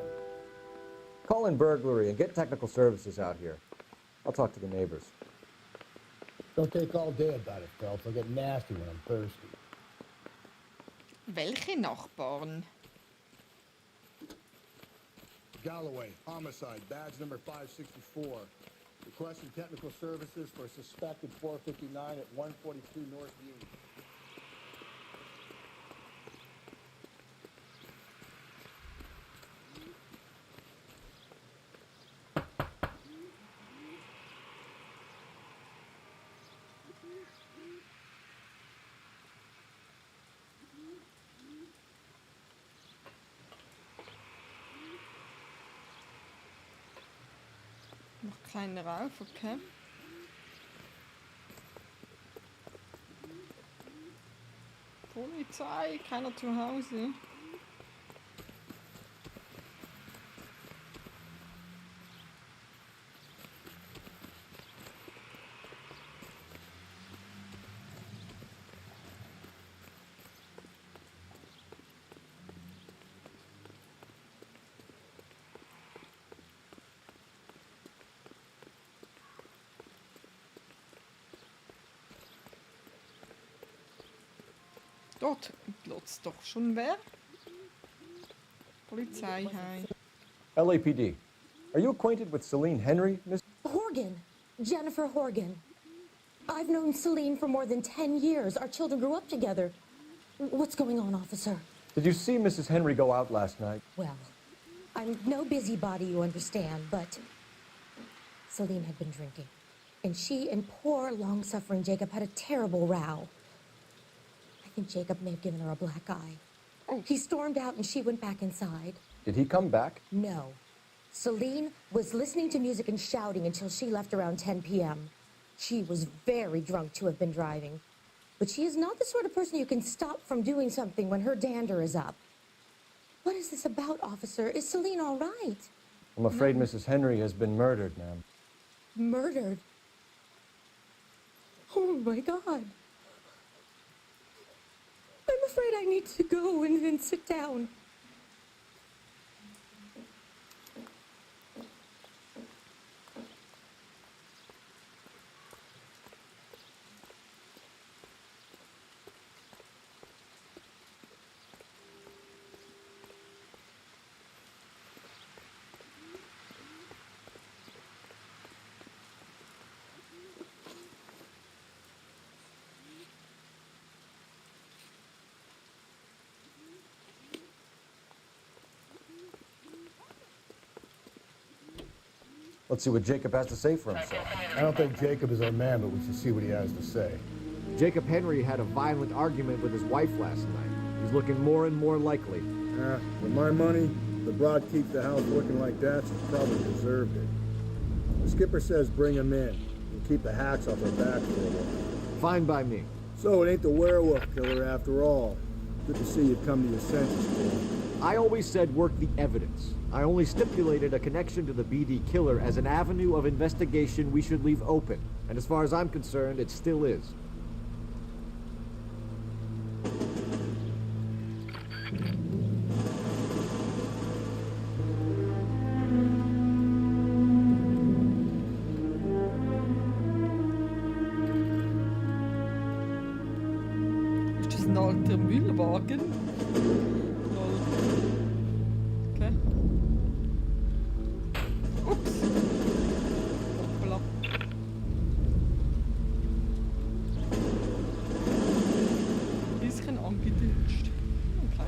Call in burglary and get technical services out here. I'll talk to the neighbors. Don't take all day about it, Phelps. I'll get nasty when I'm thirsty. Welche Nachbarn? Galloway, homicide, badge number 564. Requesting technical services for a suspected 459 at 142 North Union. Noch keiner auf, okay. Polizei, keiner zu Hause. Dort glotzt doch schon wer. Polizei, hi. LAPD. Are you acquainted with Celine Henry, Miss? Horgan. Jennifer Horgan. I've known Celine for more than 10 years. Our children grew up together. What's going on, officer? Did you see Mrs. Henry go out last night? Well, I'm no busybody, you understand, but Celine had been drinking. And she and poor, long-suffering Jacob had a terrible row. I think Jacob may have given her a black eye. He stormed out and she went back inside. Did he come back? No. Celine was listening to music and shouting until she left around 10 p.m. She was very drunk to have been driving. But she is not the sort of person you can stop from doing something when her dander is up. What is this about, officer? Is Celine all right? I'm afraid Mrs. Henry has been murdered, ma'am. Murdered? Oh, my God. I'm afraid I need to go and sit down. Let's see what Jacob has to say for himself. I don't think Jacob is our man, but we should see what he has to say. Jacob Henry had a violent argument with his wife last night. He's looking more and more likely. With my money, the broad keeps the house looking like that, she probably deserved it. The skipper says bring him in and keep the hacks off her back for a while. Fine by me. So it ain't the werewolf killer after all. Good to see you've come to your senses, Paul. I always said work the evidence. I only stipulated a connection to the BD killer as an avenue of investigation we should leave open. And as far as I'm concerned, it still is. Ist das ein alter Müllwagen? Okay. Ups. Hoppla. Ein bisschen angeditscht. Okay.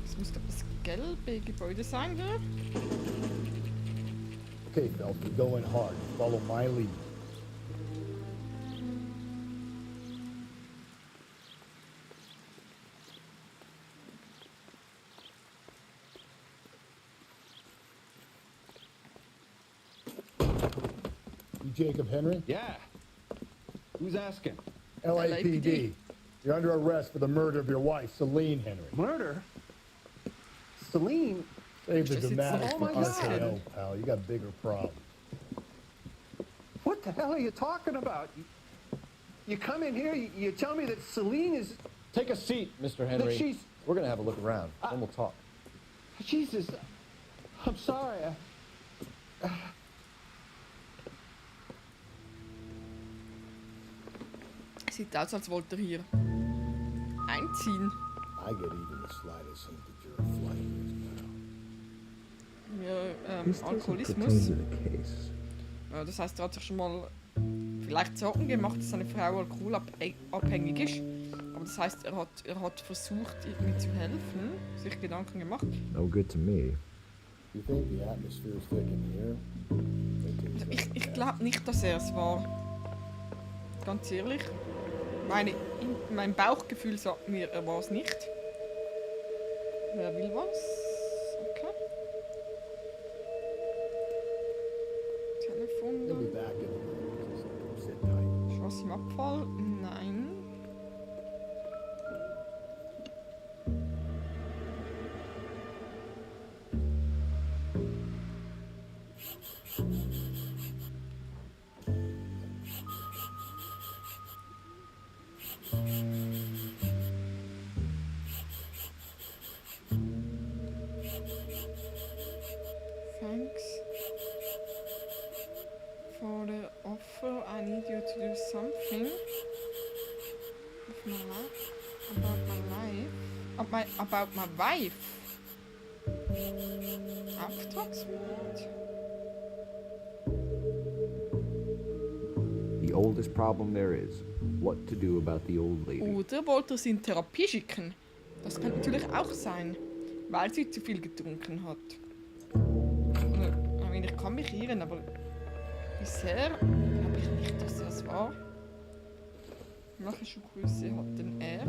Das müsste das gelbe Gebäude sein, oder? Okay, Phelps, we go in hard. Follow my lead. You Jacob Henry? Yeah. Who's asking? LAPD. You're under arrest for the murder of your wife, Celine Henry. Murder? Celine? Save the Just- it's dramatics all for my RKO, God. pal. You got bigger problems. What the hell are you talking about? You come in here, you tell me that Celine is... Take a seat, Mr. That Henry. she's... We're gonna have a look around, then we'll talk. Jesus. I'm sorry. Sieht aus, als wollte er hier einziehen. I get even the slightest hint that you're a flight risk now. Ja, Alkoholismus. Ja, das heißt, er hat sich schon mal vielleicht Sorgen gemacht, dass seine Frau alkoholabhängig ist. Aber das heißt, er hat versucht, irgendwie zu helfen, sich Gedanken gemacht. No good to me. You think the atmosphere's thick in here? Ich glaube nicht, dass er es war. Ganz ehrlich. Mein Bauchgefühl sagt mir, er war es nicht. Wer will was? Okay. Telefon. He'll be back in a minute. Just sit tight. Schloss im Abfall? Nein. Thanks for the offer. I need you to do something with my life, about my life, about my wife. Auftragsmord. The oldest problem there is, what to do about the old lady. Oder wollte er sie in Therapie schicken? Das könnte natürlich auch sein, weil sie zu viel getrunken hat. Ich meine, ich kann mich irren, aber bisher glaube ich nicht, dass das war. Welche Schuhgröße hat denn er?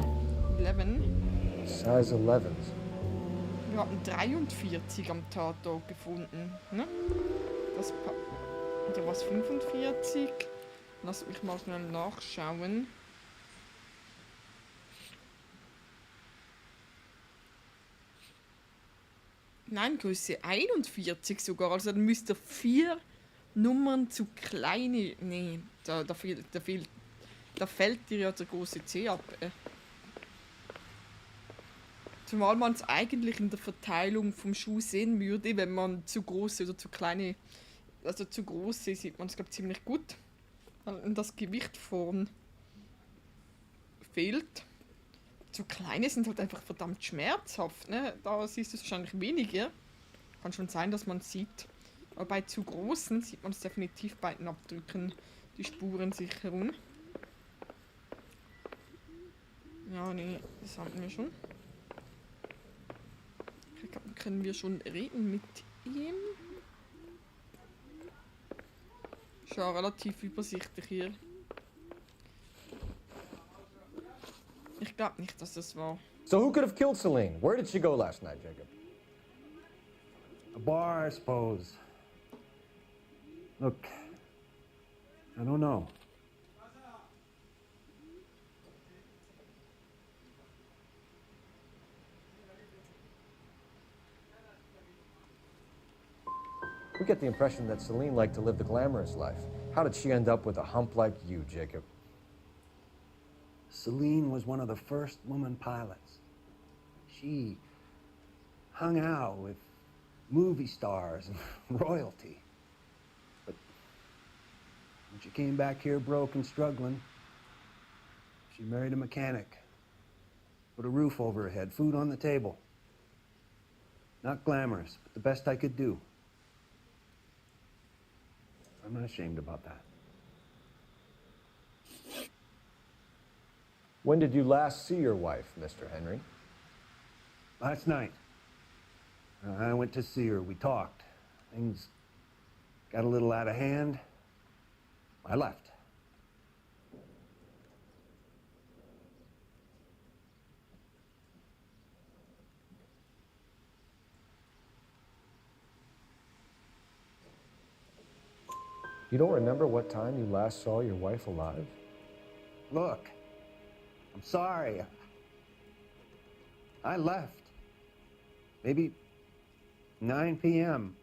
11. Size 11s. Wir hatten 43 am Tatort gefunden. Ne? Das oder was 45? Lass mich mal schnell nachschauen. Nein, Größe 41 sogar. Also dann müsste 4 Nummern zu kleine. Nee, da fällt dir ja der große C ab. Zumal man es eigentlich in der Verteilung vom Schuh sehen würde, wenn man zu große oder zu kleine. Also zu große sieht man es, glaube ich, ziemlich gut. Und das Gewicht vorn fehlt. Zu kleine sind halt einfach verdammt schmerzhaft. Ne? Da siehst du es wahrscheinlich weniger. Kann schon sein, dass man es sieht. Aber bei zu großen sieht man es definitiv bei den Abdrücken, die Spurensicherung. Ja, nee, das hatten wir schon. Ich glaube, können wir schon reden mit ihm. Schon relativ übersichtlich hier. Ich glaube nicht, dass das war. So who could have killed Celine? Where did she go last night, Jacob? A bar, I suppose. Look, I don't know. We get the impression that Celine liked to live the glamorous life. How did she end up with a hump like you, Jacob? Celine was one of the first woman pilots. She hung out with movie stars and royalty. But when she came back here broke and struggling, she married a mechanic. Put a roof over her head, food on the table. Not glamorous, but the best I could do. I'm not ashamed about that. When did you last see your wife, Mr. Henry? Last night. I went to see her. We talked. Things got a little out of hand. I left. You don't remember what time you last saw your wife alive? Look, I'm sorry. I left. Maybe 9 p.m.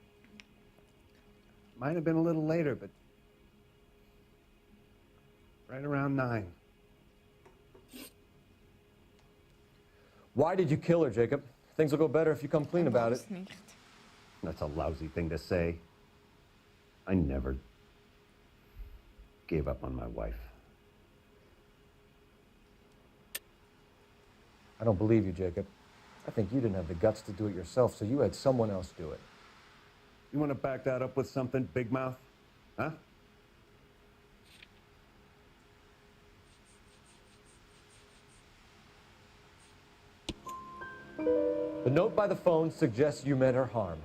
Might have been a little later, but right around 9. Why did you kill her, Jacob? Things will go better if you come clean about it. That's a lousy thing to say. I never gave up on my wife. I don't believe you, Jacob. I think you didn't have the guts to do it yourself, so you had someone else do it. You want to back that up with something, Big Mouth? Huh? The note by the phone suggests you meant her harm.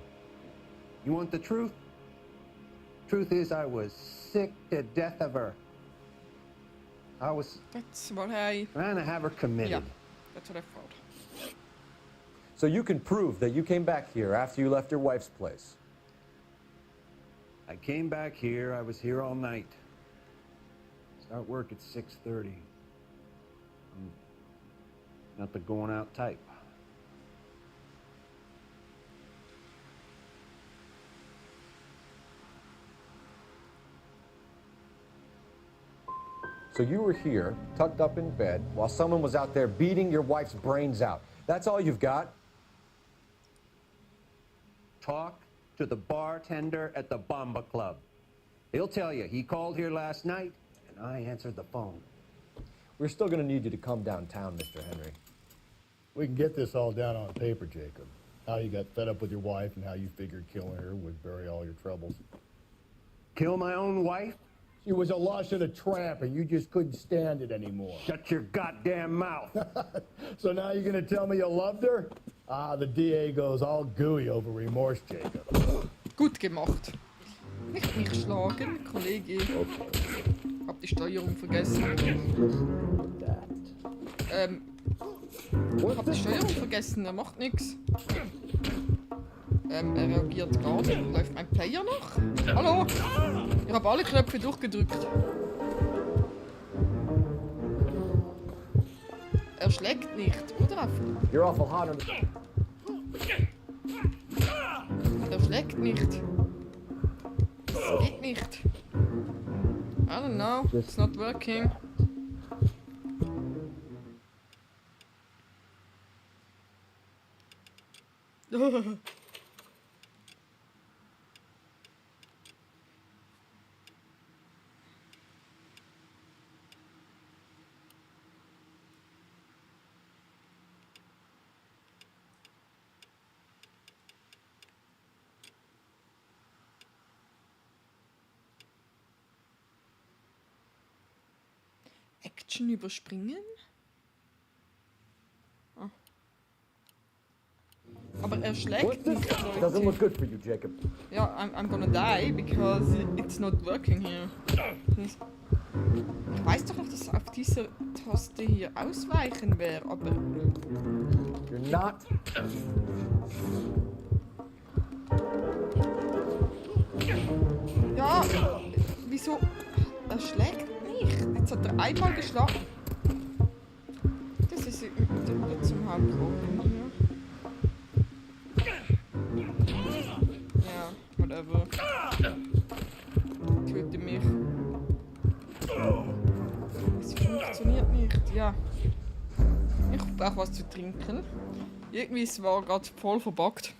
You want the truth? Truth is, I was sick to death of her. I was That's what I... trying to have her committed. Yeah, that's what I thought. So you can prove that you came back here after you left your wife's place. I came back here. I was here all night. Start work at 6:30. I'm not the going out type. So you were here, tucked up in bed, while someone was out there beating your wife's brains out. That's all you've got? Talk to the bartender at the Bomba Club. He'll tell you he called here last night, and I answered the phone. We're still going to need you to come downtown, Mr. Henry. We can get this all down on paper, Jacob. How you got fed up with your wife and how you figured killing her would bury all your troubles. Kill my own wife? She was a lush and a tramp, and you just couldn't stand it anymore. Shut your goddamn mouth. So now you're gonna tell me you loved her? Ah, the DA goes all gooey over remorse, Jacob. Gut gemacht. Nicht mich schlagen, Kollege. Hab die Steuerung vergessen. Hab die Steuerung vergessen, er macht nichts. Er reagiert gar nicht. Läuft mein Player noch? Hallo? Ich habe alle Knöpfe durchgedrückt. Er schlägt nicht, oder? You're awful hot on Er schlägt nicht. Das geht nicht. I don't know. It's not working. Action überspringen? Ah. Aber er schlägt nicht, Doesn't look Leute. good for you, Jacob. Ja, I'm gonna die because it's not working here. Ich weiß doch noch, dass auf dieser Taste hier ausweichen wäre, aber... You're not... Ja, wieso? Er schlägt nicht. Jetzt hat er einmal geschlagen. Das ist wieder zum Hauptproblem hier. Ja, whatever. Töte mich. Es funktioniert nicht, ja. Ich brauche was zu trinken. Irgendwie es war gerade voll verbuggt.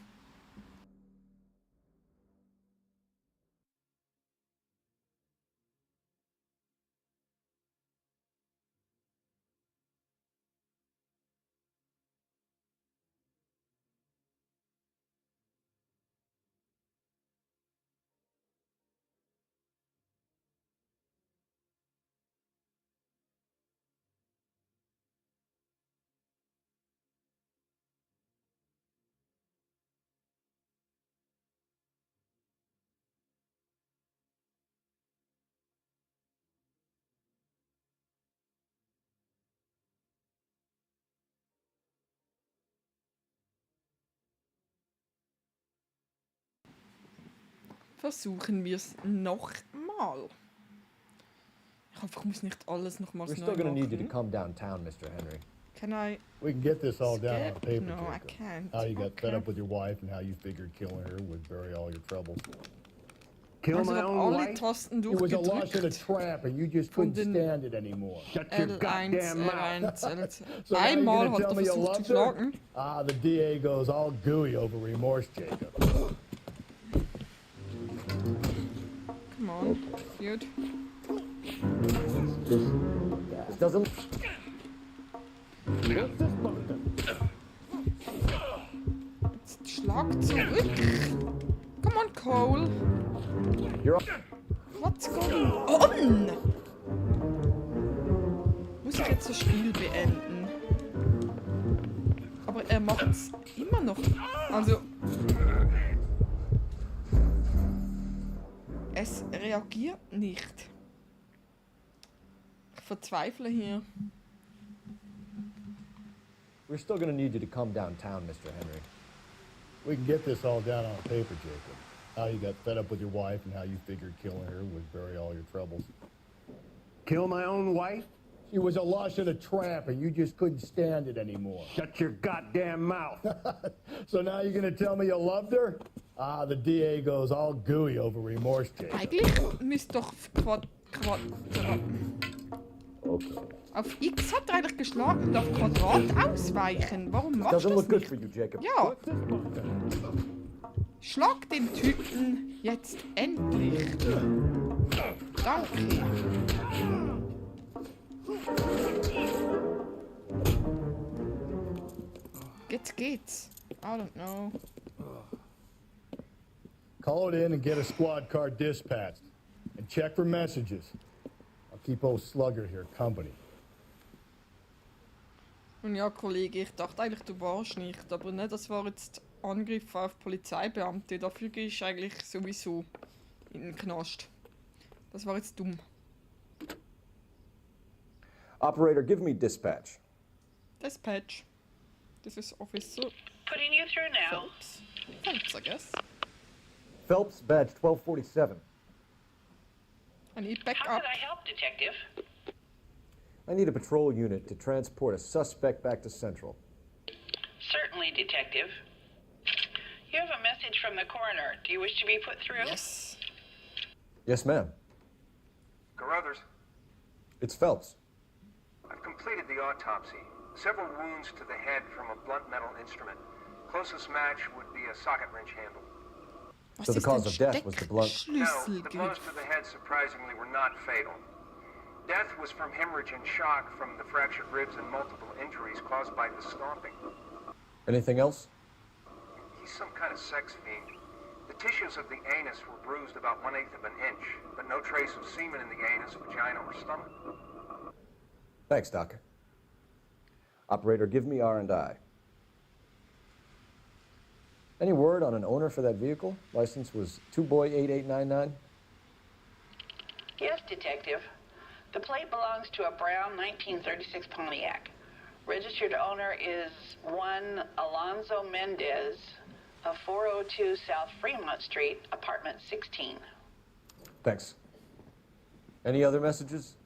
Versuchen wir es nochmal. Ich hoffe, ich muss nicht alles nochmals We're neu still gonna need you to machen. come downtown, Mr. Henry. Can I... We can get this all down on skip? paper, No, I Jacob. can't. How you got fed Okay. up with your wife and how you figured killing her would bury all your troubles. Kill Also my ich habe own alle wife? Tasten She was a lush and a durchgedrückt. tramp, and you just Von couldn't den stand it anymore. Shut your L1, goddamn mouth. R1, L2. So now you're Einmal gonna hat tell er me you versucht zu loved her? schlagen. Ah, the DA goes all gooey over remorse, Jacob. Come on, gut. This doesn't... Jetzt schlag zurück. Come on, Cole. You're... What's going on? Muss ich jetzt das Spiel beenden? Aber er macht's immer noch. Also... Es reagiert nicht. Ich verzweifle hier. We're still gonna need you to come downtown, Mr. Henry. We can get this all down on paper, Jacob. How you got fed up with your wife and how you figured killing her would bury all your troubles. Kill my own wife? She was a lush and a tramp, and you just couldn't stand it anymore. Shut your goddamn mouth. So now you're gonna tell me you loved her? Ah, the DA goes all gooey over remorse, Jacob. Eigentlich müsste doch Okay. auf X hat er eigentlich geschlagen und auf Quadrat ausweichen. Warum machst Doesn't du look das good for nicht? you, Jacob. Ja. Schlag den Typen jetzt endlich. Danke. Jetzt geht's. I don't know. Call it in and get a squad car dispatched. And check for messages. I'll keep old Slugger here company. Und ja, Kollege, ich dachte eigentlich, du warst nicht, aber nicht, das war jetzt Angriff auf Polizeibeamte. Dafür gehst du eigentlich sowieso in den Knast. Das war jetzt dumm. Operator, give me dispatch. Dispatch. This is Officer Putting you through now. Phelps, I guess. Phelps, badge 1247. I need backup. How can I help, Detective? I need a patrol unit to transport a suspect back to Central. Certainly, Detective. You have a message from the coroner. Do you wish to be put through? Yes. Yes, ma'am. Carruthers, It's Phelps. I've completed the autopsy. Several wounds to the head from a blunt metal instrument. Closest match would be a socket wrench handle. So the cause of death was the blunt. No, the blows to the head surprisingly were not fatal. Death was from hemorrhage and shock from the fractured ribs and multiple injuries caused by the stomping. Anything else? He's some kind of sex fiend. The tissues of the anus were bruised about 1/8 of an inch, but no trace of semen in the anus, vagina, or stomach. Thanks, Doctor. Operator, give me R&I. Any word on an owner for that vehicle? License was 2boy8899. Yes, Detective. The plate belongs to a brown 1936 Pontiac. Registered owner is one Alonzo Mendez of 402 South Fremont Street, apartment 16. Thanks. Any other messages?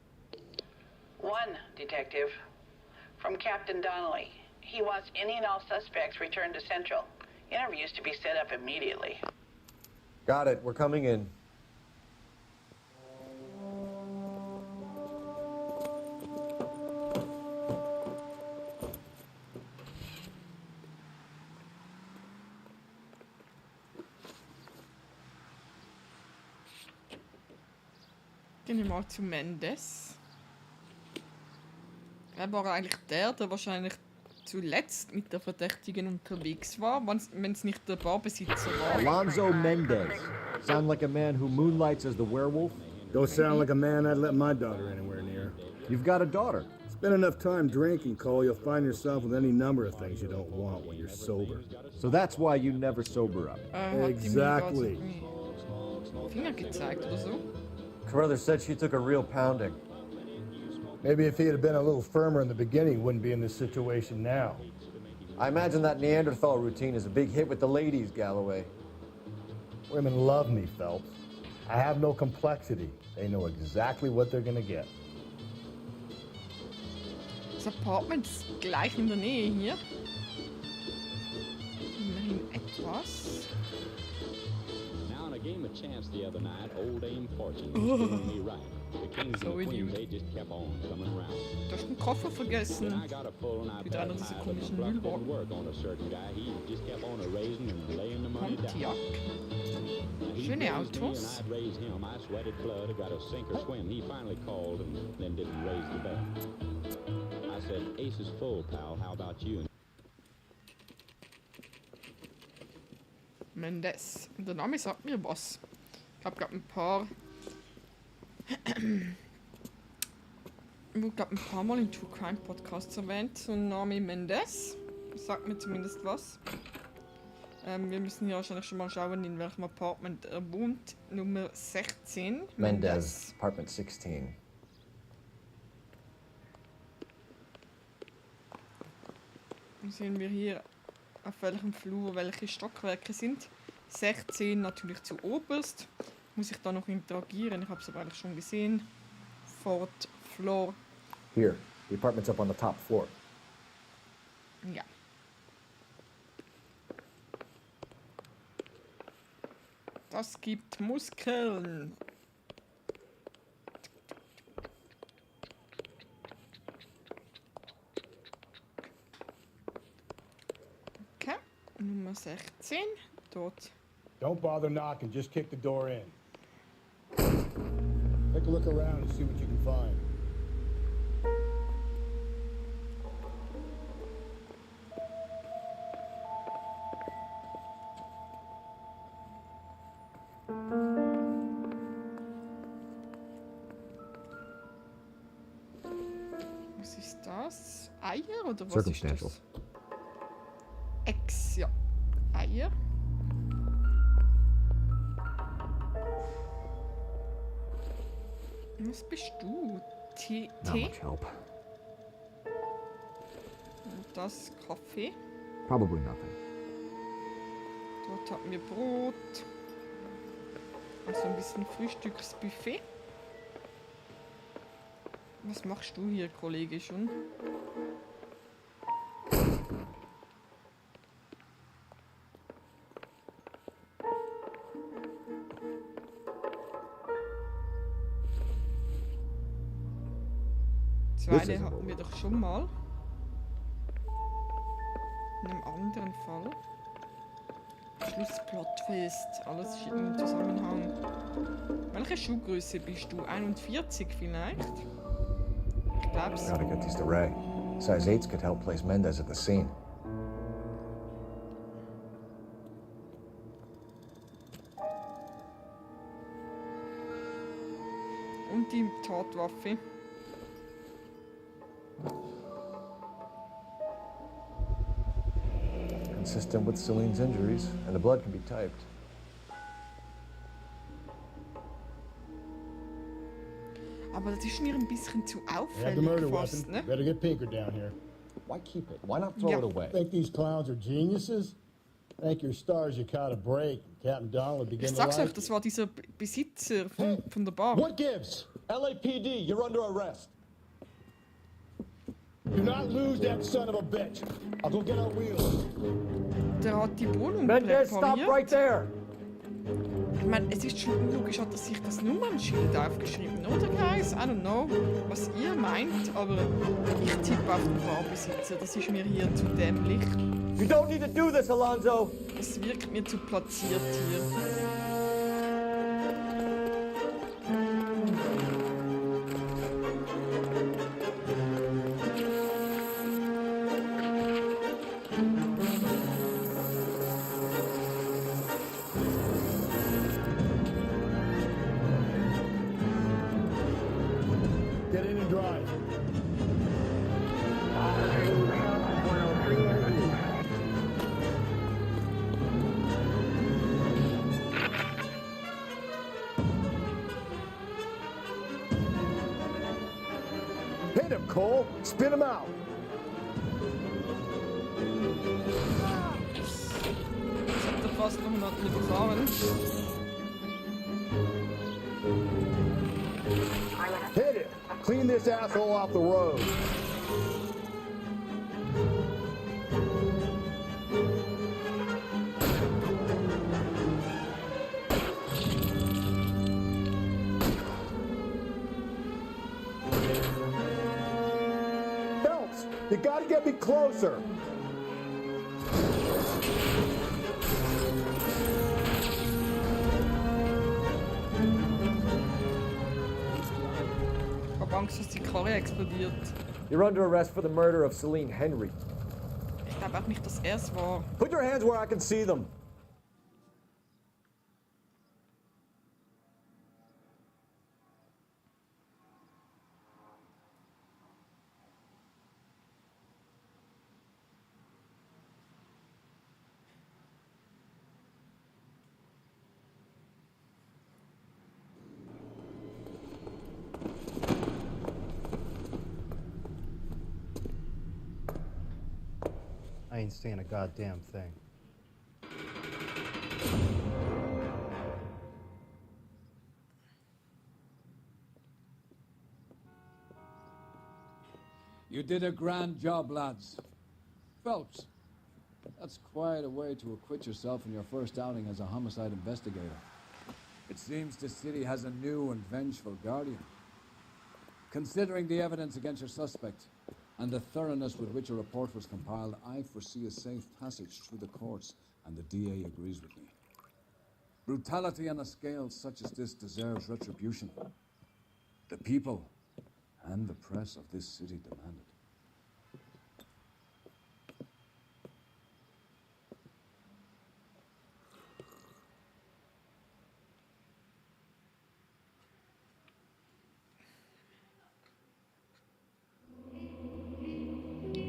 One, Detective. From Captain Donnelly. He wants any and all suspects returned to Central. Interviews to be set up immediately. Got it. We're coming in. Gehen wir mal zu Mendes. Er war eigentlich der wahrscheinlich zuletzt mit der Verdächtigen unterwegs war, wenn es nicht der Barbesitzer war. Alonzo Mendez. Sound like a man who moonlights as the werewolf? Don't sound like a man I'd let my daughter anywhere near. You've got a daughter. Spend enough time drinking, Cole, you'll find yourself with any number of things you don't want when you're sober. So that's why you never sober up. Exactly. Finger gezeigt oder so. Carruthers said she took a real pounding. Maybe if he had been a little firmer in the beginning, he wouldn't be in this situation now. I imagine that Neanderthal routine is a big hit with the ladies, Galloway. Women love me, Phelps. I have no complexity. They know exactly what they're gonna get. Das Apartment ist gleich in der Nähe hier. Immerhin etwas. Now in a game of chance the other night, old Dame Fortune was doing me right. The kings and queens, they just kept on coming around. Du hast den Koffer vergessen. Wieder einer dieser komischen Müllwagen. Pontiac. Schöne Autos. Mendes. Der Name sagt mir was. Ich habe gerade ein paar Mal in True Crime Podcasts erwähnt. So ein Name Mendes. Das sagt mir zumindest was. Wir müssen ja wahrscheinlich schon mal schauen, in welchem Apartment er wohnt. Nummer 16. Mendez, Apartment 16. Dann sehen wir hier, auf welchem Flur welche Stockwerke sind. 16 natürlich zu oberst. Muss ich da noch interagieren? Ich habe es aber eigentlich schon gesehen. Fourth floor. Here, the apartment's up on the top floor. Ja. Das gibt Muskeln. Okay, Nummer 16. Dort. Don't bother knocking, just kick the door in. Take a look around and see what you can find. Was ist das? Eier oder was Circumstantial. ist das? Ex, ja. Eier. Was bist du? Tee? Not much help. Und das Kaffee. Probably nothing. Dort haben wir Brot. Also ein bisschen Frühstücksbuffet. Was machst du hier, Kollege, schon? Zweile hatten wir doch schon mal. In einem anderen Fall. Schlussplotfest. Alles ist in einem Zusammenhang. Welche Schuhgröße bist du? 41 vielleicht? Ich glaub's. Gotta get these to Ray. Size 8s could help place Mendez at the scene. Und die Tatwaffe. Consistent with Celine's injuries, and the blood can be typed. Aber das ist mir ein bisschen zu You have the auffällig murder fast, weapon. ne? Better get Pinker down here. Why keep it? Why not throw Yeah. it away? Think these clowns are geniuses? Thank your stars you caught a break. Captain Donald would Ich begin to sag's like euch, das war dieser Besitzer von der Bar. What gives? LAPD, you're under arrest. Do not lose that son of a bitch. I'll go get our wheels. Der hat die Wohnung Mendez, stop präpariert. right there! Ich meine, es ist schon unlogisch, hat er sich das Nummernschild aufgeschrieben, oder Guys? I don't know, was ihr meint, aber ich tippe auf den Barbesitzer. Das ist mir hier zu dämlich. You don't need to do this, Alonzo! Es wirkt mir zu platziert hier. Get in and drive. Hit him, Cole. Spin him out. Ich hab da fast noch jemanden überfahren. Hit it. Clean this asshole off the road. Phelps, you gotta get me closer. Ich hab Angst, dass die Karre explodiert. You're under arrest for the murder of Celine Henry. Ich glaube auch nicht, dass er es war. Put your hands where I can see them. I ain't seeing a goddamn thing. You did a grand job, lads. Phelps, that's quite a way to acquit yourself in your first outing as a homicide investigator. It seems the city has a new and vengeful guardian. Considering the evidence against your suspect and the thoroughness with which a report was compiled, I foresee a safe passage through the courts, and the DA agrees with me. Brutality on a scale such as this deserves retribution. The people and the press of this city demand it.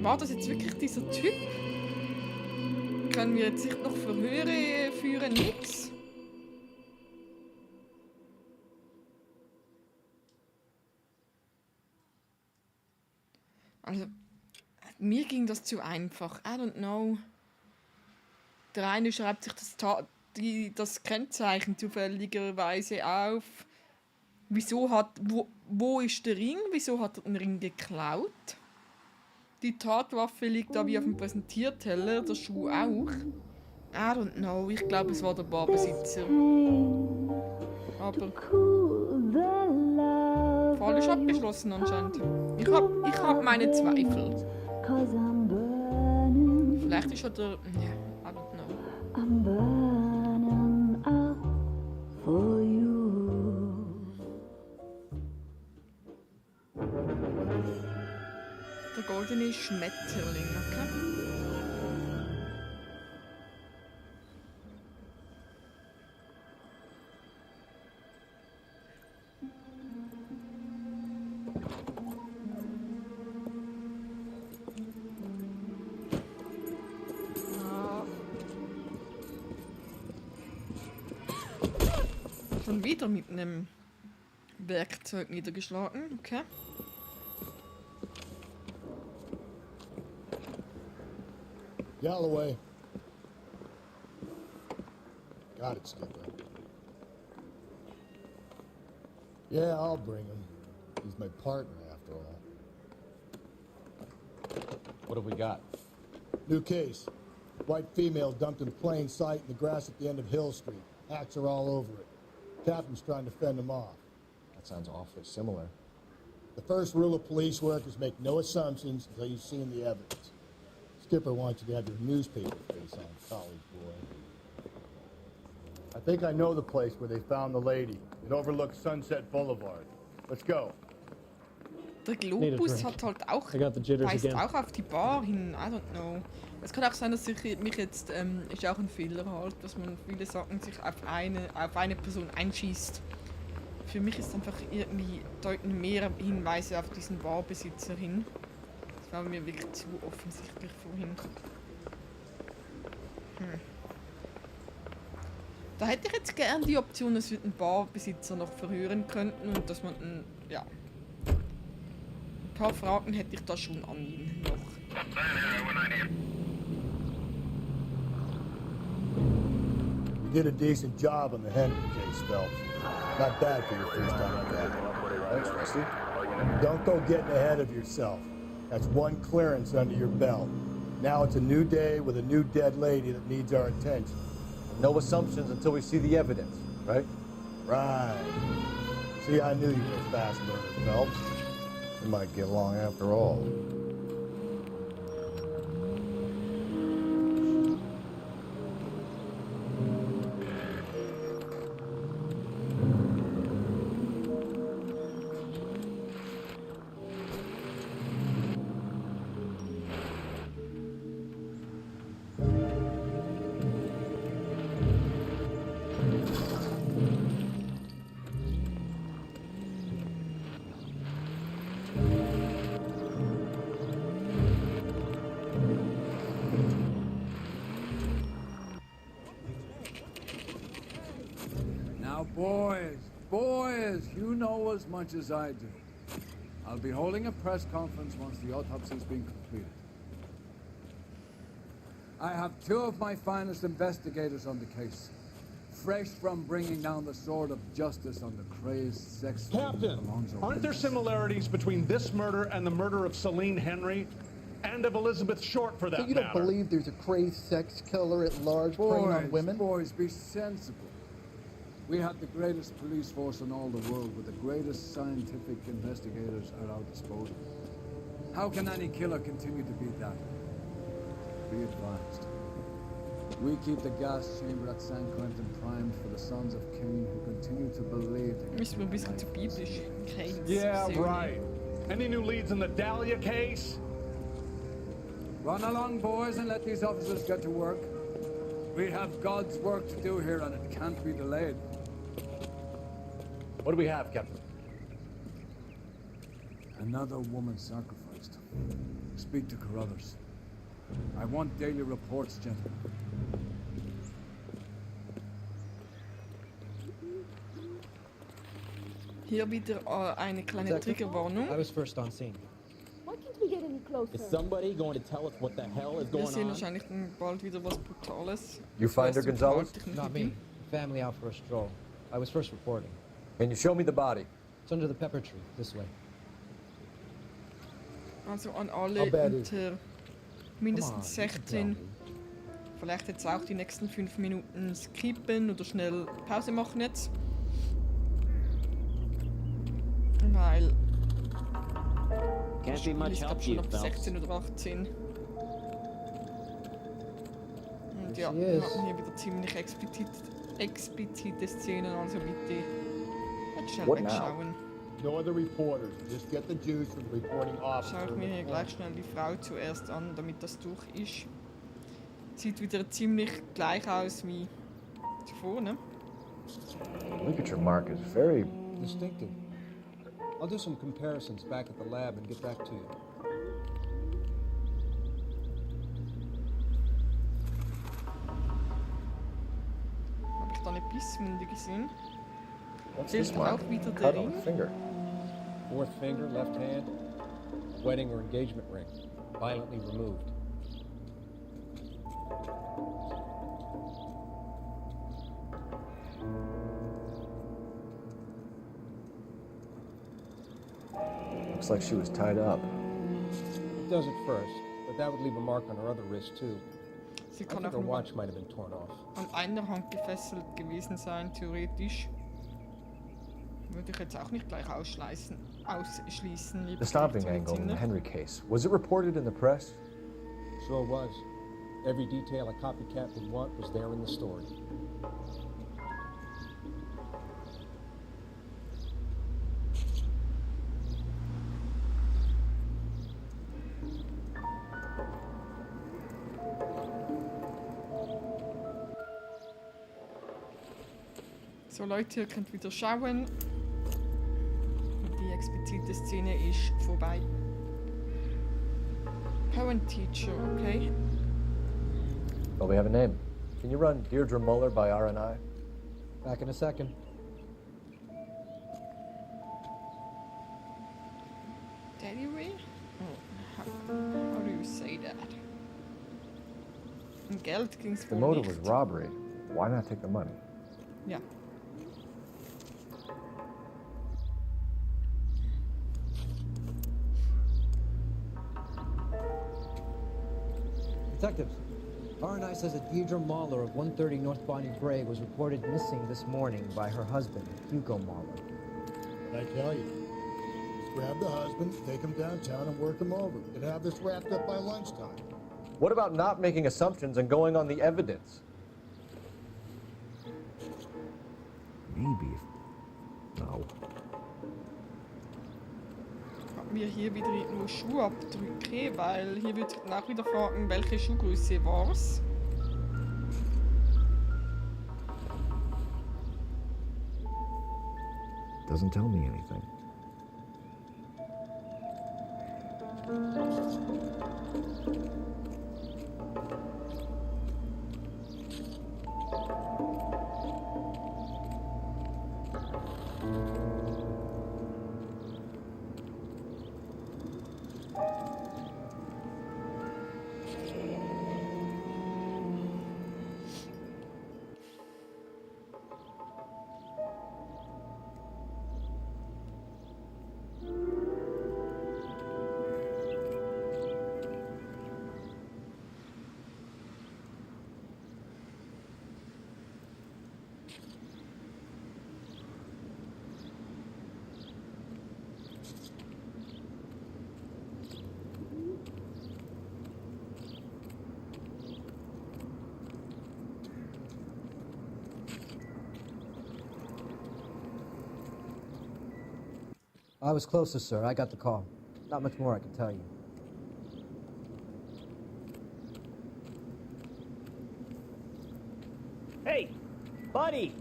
War das jetzt wirklich dieser Typ? Können wir jetzt nicht noch Verhöre führen? Nix? Also, mir ging das zu einfach. I don't know. Der eine schreibt sich das Kennzeichen zufälligerweise auf. Wo ist der Ring? Wieso hat er den Ring geklaut? Die Tatwaffe liegt da wie auf dem Präsentierteller, der Schuh auch. I don't know, ich glaube, es war der Barbesitzer. Aber Fall ist abgeschlossen anscheinend. Ich hab meine Zweifel. Vielleicht ist er der... Ja, I don't know. I'm burning up for you. Der goldene Schmetterling, okay? Schon wieder mit einem Werkzeug niedergeschlagen, okay. Galloway. Got it, Skipper. Yeah, I'll bring him. He's my partner, after all. What have we got? New case. White female dumped in plain sight in the grass at the end of Hill Street. Hacks are all over it. Captain's trying to fend them off. That sounds awfully similar. The first rule of police work is make no assumptions until you've seen the evidence. Skipper wants you to have your newspaper face on, college boy. I think I know the place where they found the lady. It overlooks Sunset Boulevard. Let's go. Der Globus hat halt auch, weist auch auf die Bar hin. I don't know. Es kann auch sein, dass ich mich jetzt, ist auch ein Fehler halt, dass man viele Sachen sich auf eine Person einschießt. Für mich ist einfach irgendwie deuten mehr Hinweise auf diesen Barbesitzer hin. Das war mir wirklich zu offensichtlich vorhin. Da hätte ich jetzt gern die Option, dass wir den Barbesitzer noch verhören könnten und dass man, ja. Ein paar Fragen hätte ich da schon an ihn noch. You did a decent job on the Henry case, Phelps. Not bad for your first time at that. Thanks, Rusty. Don't go getting ahead of yourself. That's one clearance under your belt. Now it's a new day with a new dead lady that needs our attention. No assumptions until we see the evidence, right? Right. See, I knew you were a fast learner, Phelps. We might get along after all. Boys, you know as much as I do. I'll be holding a press conference once the autopsy's been completed. I have two of my finest investigators on the case, fresh from bringing down the sword of justice on the crazed sex... Captain, aren't there similarities between this murder and the murder of Celine Henry? And of Elizabeth Short, for that matter? So you don't believe there's a crazed sex killer at large preying on women? Boys, be sensible. We have the greatest police force in all the world with the greatest scientific investigators at our disposal. How can any killer continue to be that? Be advised. We keep the gas chamber at San Quentin primed for the sons of Cain who continue to believe in... Müssen wir ein bisschen zu biblisch. Yeah, right. Any new leads in the Dahlia case? Run along, boys, and let these officers get to work. We have God's work to do here, and it can't be delayed. What do we have, Captain? Another woman sacrificed. Speak to Carruthers. I want daily reports, gentlemen. Hier wieder eine kleine Triggerwarnung. I was first on scene. Why can't we get any closer? Is somebody going to tell us what the hell is Wir going sehen on? wahrscheinlich dann bald wieder was Brutales. You find her, Gonzalez? Not me. Family out for a stroll. I was first reporting. Can you show me the body? It's under the pepper tree, this way. Also an alle unter mindestens 16. Vielleicht jetzt auch die nächsten 5 Minuten skippen oder schnell Pause machen jetzt. Weil Can't be much ich help glaube to schon you, ab Phelps. 16 oder 18. Und ja, She wir is. haben hier wieder ziemlich explizite Szenen, also bitte jetzt schnell What now? wegschauen. No other reporters. Just get the juice from the reporting officer. Schaue ich mir hier gleich schnell die Frau zuerst an, damit das durch ist. Sieht wieder ziemlich gleich aus wie zuvor, ne? Ligature mark is very Distinctive. I'll do some comparisons back at the lab and get back to you. Habe ich da eine Bisswunde gesehen? What's Sehe this ich mark? auch wieder Cut der on Ring? the finger. Fourth finger, left hand. Wedding or engagement ring. Violently removed. Looks like she was tied up. It does at first, but that would leave a mark on her other wrist too. Sie I kann think auch her nur watch might have been torn off. an einer Hand gefesselt gewesen sein, theoretisch. Würde ich jetzt auch nicht gleich ausschließen, liebe The stomping Gerichtsmediziner. angle in the Henry case. Was it reported in the press? Sure was. Every detail a copycat would want was there in the story. So Leute, ihr könnt wieder schauen. Die explizite Szene ist vorbei. Poem Teacher, okay. Well, we have a name. Can you run Deirdre Muller by RNI? Back in a second. Delivery? Oh, how do you say that? Um Geld ging's The wohl motive nicht. was robbery. Why not take the money? Ja. Detectives, RNI says that Deirdre Mahler of 130 North Bonnie Brae was reported missing this morning by her husband, Hugo Mahler. What'd I tell you? Just grab the husband, take him downtown, and work him over. We could have this wrapped up by lunchtime. What about not making assumptions and going on the evidence? Maybe. No. Haben wir hier wieder nur Schuhabdrücke, weil hier wird dann auch wieder fragen, welche Schuhgröße war's. Doesn't tell me anything. I was closest, sir. I got the call. Not much more I can tell you. Hey, buddy!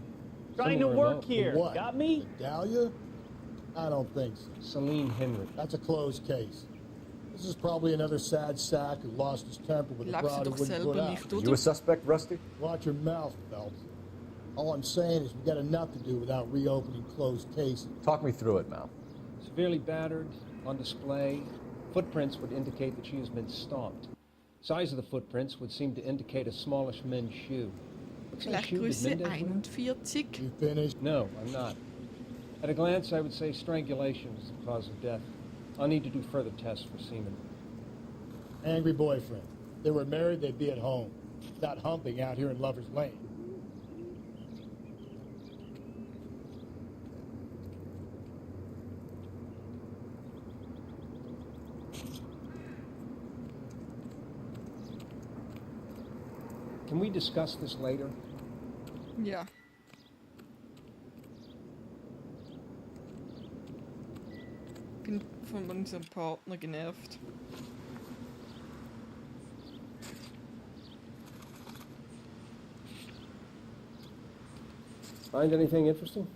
Trying to Somewhere work remote. here. What? Got me? Dahlia? I don't think so. Celine Henry. That's a closed case. This is probably another sad sack who lost his temper with a crowd who wouldn't put out. You a suspect, Rusty? Watch your mouth, Phelps. All I'm saying is we've got enough to do without reopening closed cases. Talk me through it, Mal. Severely battered, on display. Footprints would indicate that she has been stomped. Size of the footprints would seem to indicate a smallish men's shoe. Looks like shoe did Mendez wear? 41. You finished? No, I'm not. At a glance, I would say strangulation is the cause of death. I'll need to do further tests for semen. Angry boyfriend. If they were married, they'd be at home. Not humping out here in Lover's Lane. Can we discuss this later? Ja. Bin von unserem Partner genervt. Find anything interesting?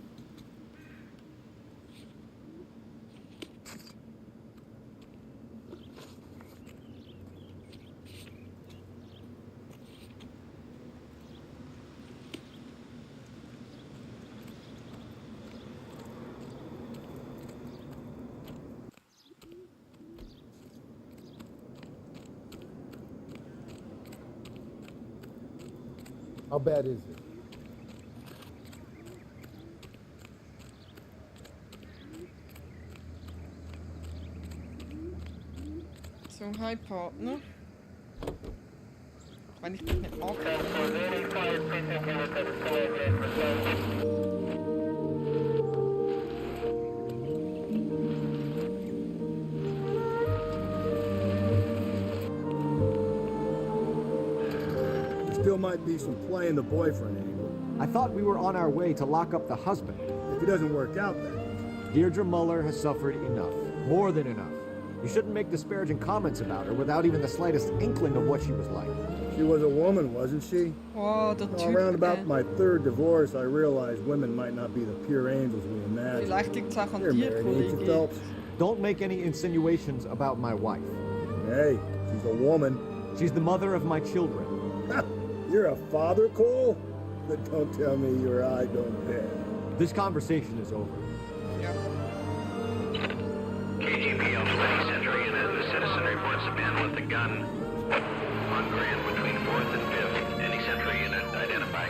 How bad is it? So, hi Partner. Wenn ich dich nicht mag. Still might be some playing the boyfriend angle. I thought we were on our way to lock up the husband. If it doesn't work out, then. Deirdre Muller has suffered enough. More than enough. You shouldn't make disparaging comments about her without even the slightest inkling of what she was like. She was a woman, wasn't she? Oh, the Typ. Around about my third divorce, I realized women might not be the pure angels we imagine. Vielleicht liegt's auch an You're dir, married, ain't you, Kollege. Phelps? Don't make any insinuations about my wife. Hey, she's a woman. She's the mother of my children. You're a father, Cole? But don't tell me your eye don't bend. This conversation is over. KGPL 20 Century Unit. The citizen reports a man with a gun on Grand between 4th and 5th. Any Century Unit identify.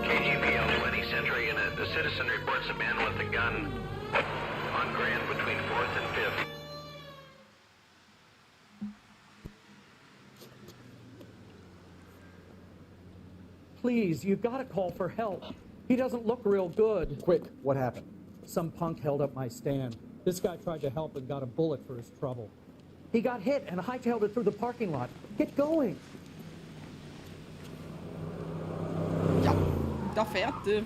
KGPL 20 Century Unit. The citizen reports a man with a gun on Grand between 4th and 5th. Please, you gotta call for help. He doesn't look real good. Quick, what happened? Some punk held up my stand. This guy tried to help and got a bullet for his trouble. He got hit and hightailed it through the parking lot. Get going. Ja, da fährt er.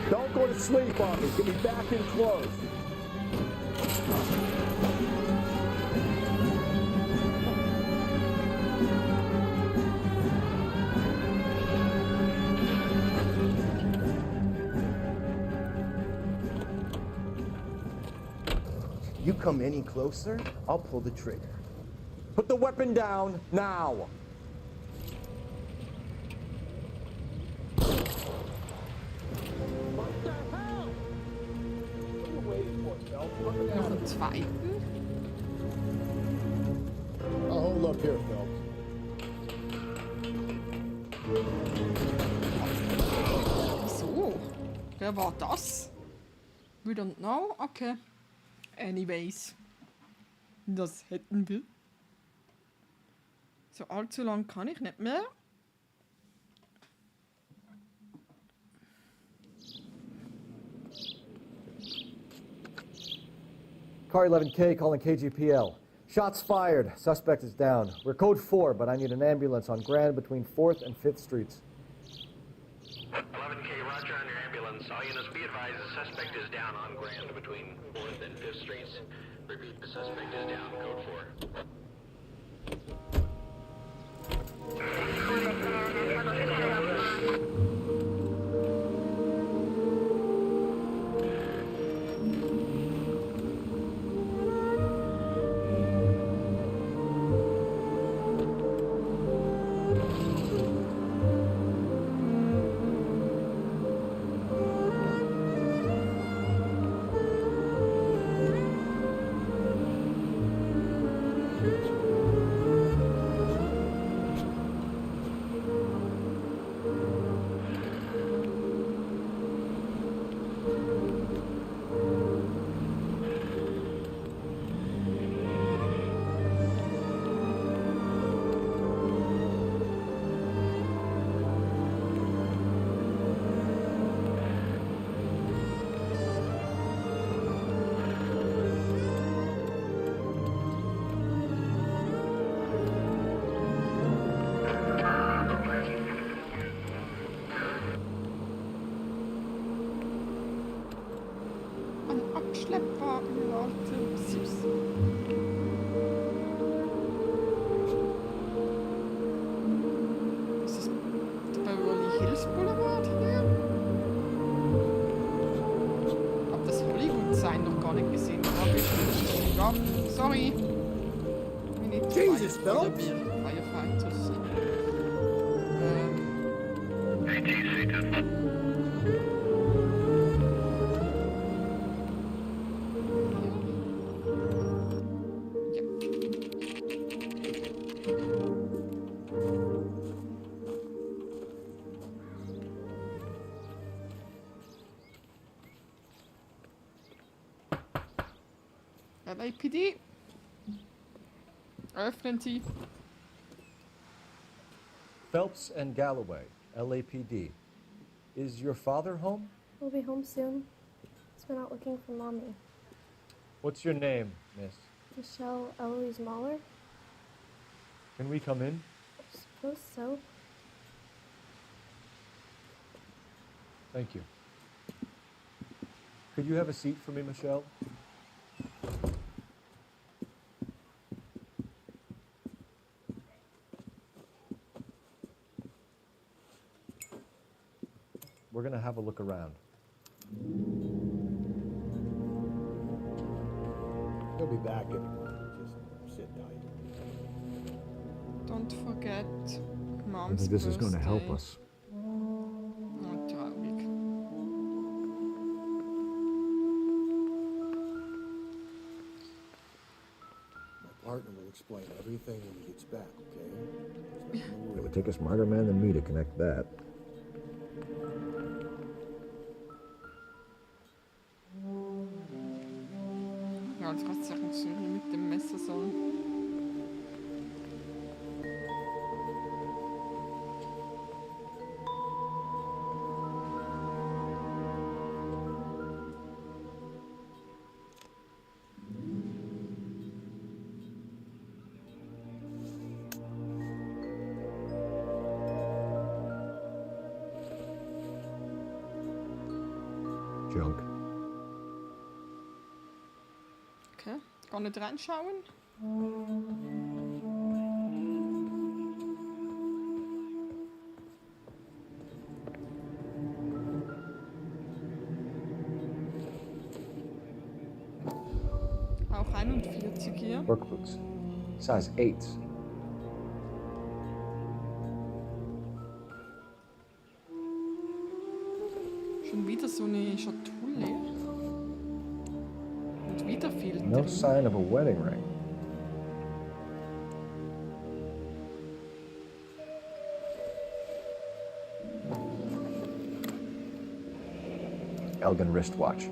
Don't go to sleep on me. Get me back in close. come any closer, I'll pull the trigger. Put the weapon down now. What the hell? What are you waiting for, Phelps? Look Nog down. een tweede. I'll hold up here, Phelps. Wieso? Wer war das? We don't know? Okay. Anyways. Das hätten wir. So allzu lang kann ich nicht mehr. Car 11K calling KGPL. Shots fired. Suspect is down. We're code 4, but I need an ambulance on Grand between 4th and 5th Streets. 11K, roger on your ambulance. All units be advised the suspect is down on Grand between 4th and 5th Streets. Repeat, the suspect is down, code 4. Schleppwagen, Leute. Süß. Ist das der Beverly Hills Boulevard hier? Hab das Hollywood-Sign noch gar nicht gesehen. Hab ich. Ja, sorry. Jesus, Phelps. Firefighters. LAPD. Öffnen Sie. Phelps and Galloway, LAPD. Is your father home? We'll be home soon. He's been out looking for Mommy. What's your name, miss? Michelle Eloise Mahler? Can we come in? I suppose so. Thank you. Could you have a seat for me, Michelle? We're going to have a look around. He'll be back in a moment. Just sit tight. Don't forget Mom's I think this is going to help birthday. us. Oh, traurig. My partner will explain everything when he gets back, okay? It would take a smarter man than me to connect that. Ja, ich kann sagen, dass ich mit dem Messer soll. Junk. Okay, kann nicht reinschauen. Auch hier. Work boots. Size 8s. Schon wieder so eine Schatulle. Und wieder fehlt No drin. sign of a wedding ring. Elgin wristwatch.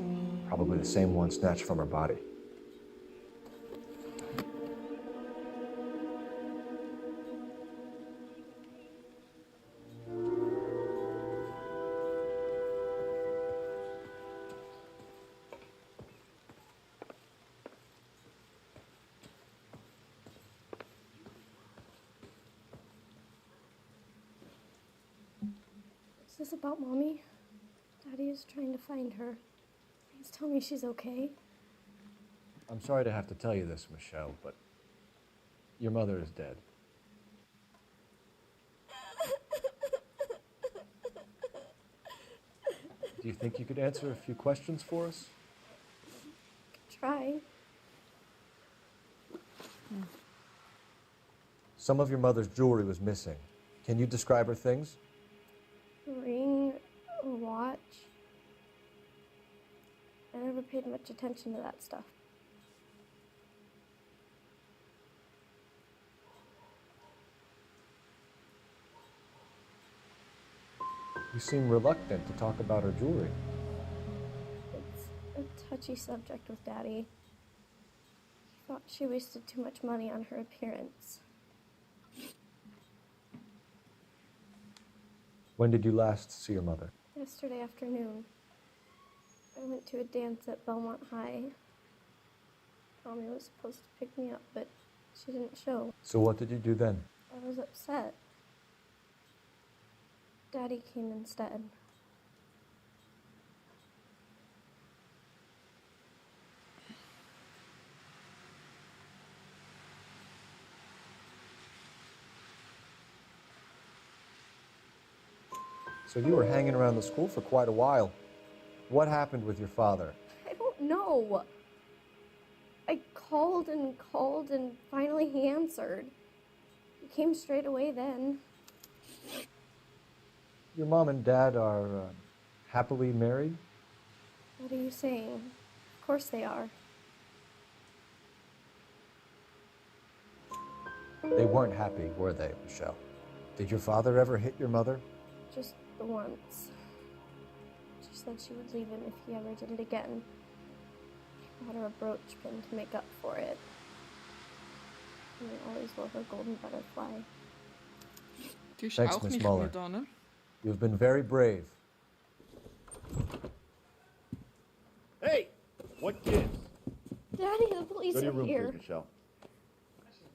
Probably the same one snatched from her body. Is this about Mommy? Daddy is trying to find her. Please tell me she's okay. I'm sorry to have to tell you this, Michelle, but your mother is dead. Do you think you could answer a few questions for us? Try. Some of your mother's jewelry was missing. Can you describe her things? A ring, a watch. I never paid much attention to that stuff. You seem reluctant to talk about her jewelry. It's a touchy subject with Daddy. He thought she wasted too much money on her appearance. When did you last see your mother? Yesterday afternoon, I went to a dance at Belmont High. Mommy was supposed to pick me up, but she didn't show. So what did you do then? I was upset. Daddy came instead. So you were hanging around the school for quite a while. What happened with your father? I don't know. I called and finally he answered. He came straight away then. Your mom and dad are happily married? What are you saying? Of course they are. They weren't happy, were they, Michelle? Did your father ever hit your mother? Just the once. She said she would leave him if he ever did it again. He bought her a brooch pin to make up for it. And I always wore her golden butterfly. Thanks, Miss Muller. You've been very brave. Hey! What gives? Daddy, the police Go to your are room, here. please, Michelle.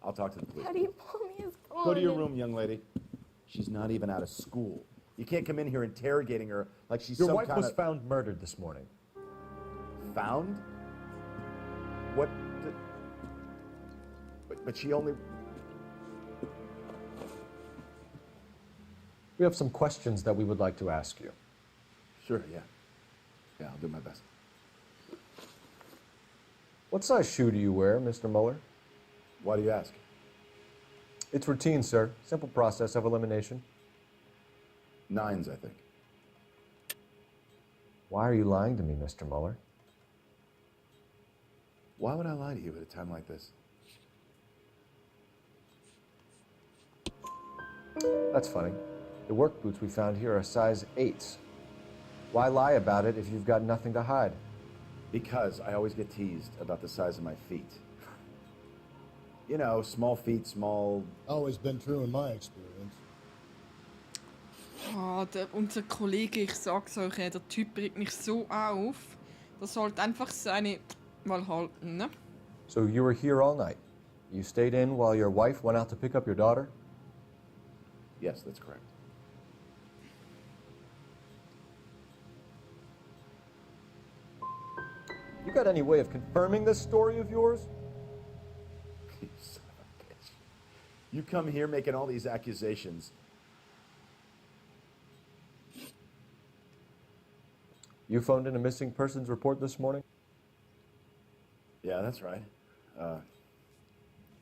I'll talk to the police. Daddy, Mommy is gone. Go to your room, young lady. She's not even out of school. You can't come in here interrogating her like she's Your some wife kind was of... found murdered this morning. Found? What? But she only... We have some questions that we would like to ask you. Sure, yeah. Yeah, I'll do my best. What size shoe do you wear, Mr. Muller? Why do you ask? It's routine, sir. Simple process of elimination. 9s, I think. Why are you lying to me, Mr. Muller? Why would I lie to you at a time like this? That's funny. The work boots we found here are size 8s. Why lie about it if you've got nothing to hide? Because I always get teased about the size of my feet. You know, small feet, small... Always been true in my experience. Oh, unser Kollege, ich sag's euch, der Typ regt mich so auf. Das sollte einfach seine mal halten, ne? So you were here all night. You stayed in while your wife went out to pick up your daughter? Yes, that's correct. You got any way of confirming this story of yours? You son of a bitch. You come here making all these accusations. You phoned in a missing persons report this morning? Yeah, that's right.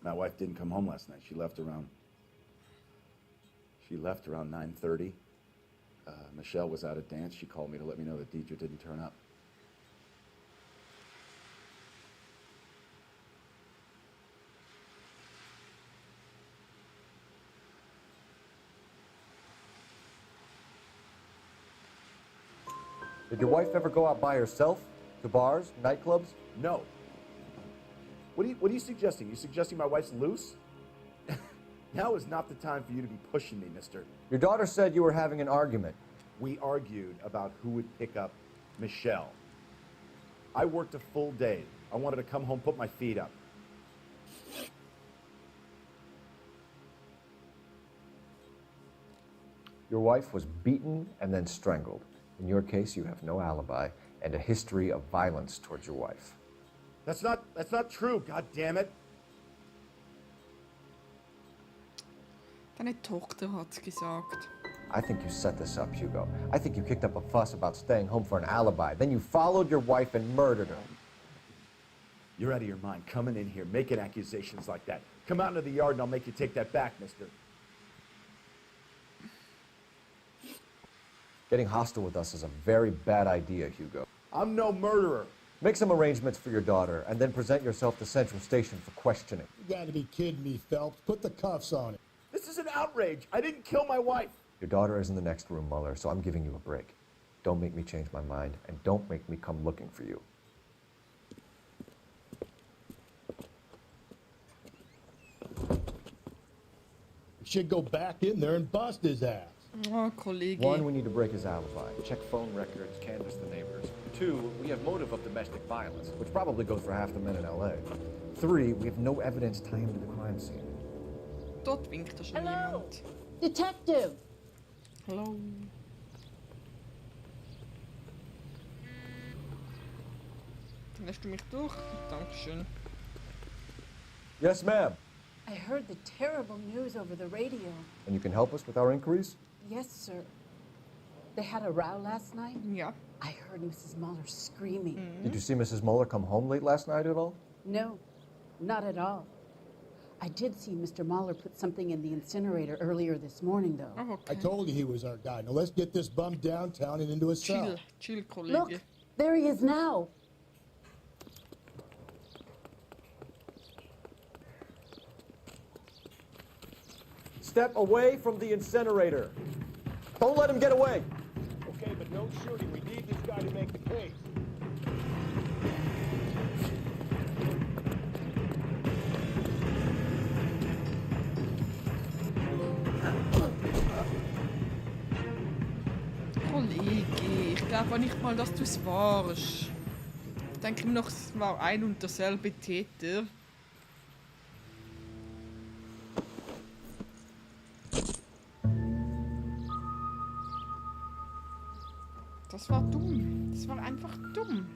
My wife didn't come home last night. She left around 9:30. Michelle was out at dance. She called me to let me know that Deidre didn't turn up. Did your wife ever go out by herself? To bars, nightclubs? No. What are you suggesting? You suggesting my wife's loose? Now is not the time for you to be pushing me, mister. Your daughter said you were having an argument. We argued about who would pick up Michelle. I worked a full day. I wanted to come home, put my feet up. Your wife was beaten and then strangled. In your case, you have no alibi and a history of violence towards your wife. That's not true, god damn it. Deine Tochter hat's gesagt. I think you set this up, Hugo. I think you kicked up a fuss about staying home for an alibi. Then you followed your wife and murdered her. You're out of your mind coming in here making accusations like that. Come out into the yard and I'll make you take that back, mister. Getting hostile with us is a very bad idea, Hugo. I'm no murderer. Make some arrangements for your daughter, and then present yourself to Central Station for questioning. You gotta be kidding me, Phelps. Put the cuffs on it. This is an outrage. I didn't kill my wife. Your daughter is in the next room, Mueller, so I'm giving you a break. Don't make me change my mind, and don't make me come looking for you. We should go back in there and bust his ass. Oh, Kollege. One, we need to break his alibi. Check phone records, canvass the neighbors. Two, we have motive of domestic violence, which probably goes for half the men in L.A. Three, we have no evidence tying him to the crime scene. Dort winkt schon jemand. Detective! Hallo. Dann lässt du mich durch. Dankeschön. Yes, ma'am. I heard the terrible news over the radio. And you can help us with our inquiries? Yes, sir. They had a row last night? Yeah. I heard Mrs. Mueller screaming. Did you see Mrs. Mueller come home late last night at all? No, not at all. I did see Mr. Mueller put something in the incinerator earlier this morning, though. Oh, okay. I told you he was our guy. Now let's get this bum downtown and into a cell. Chill, Kollege. Look, there he is now. Step away from the incinerator. Don't let him get away. Okay, but no shooting. We need this guy to make the case. Kollege, ich glaube nicht mal, dass du es warst. Ich denke mir noch, es war ein und derselbe Täter. Das war dumm. Das war einfach dumm.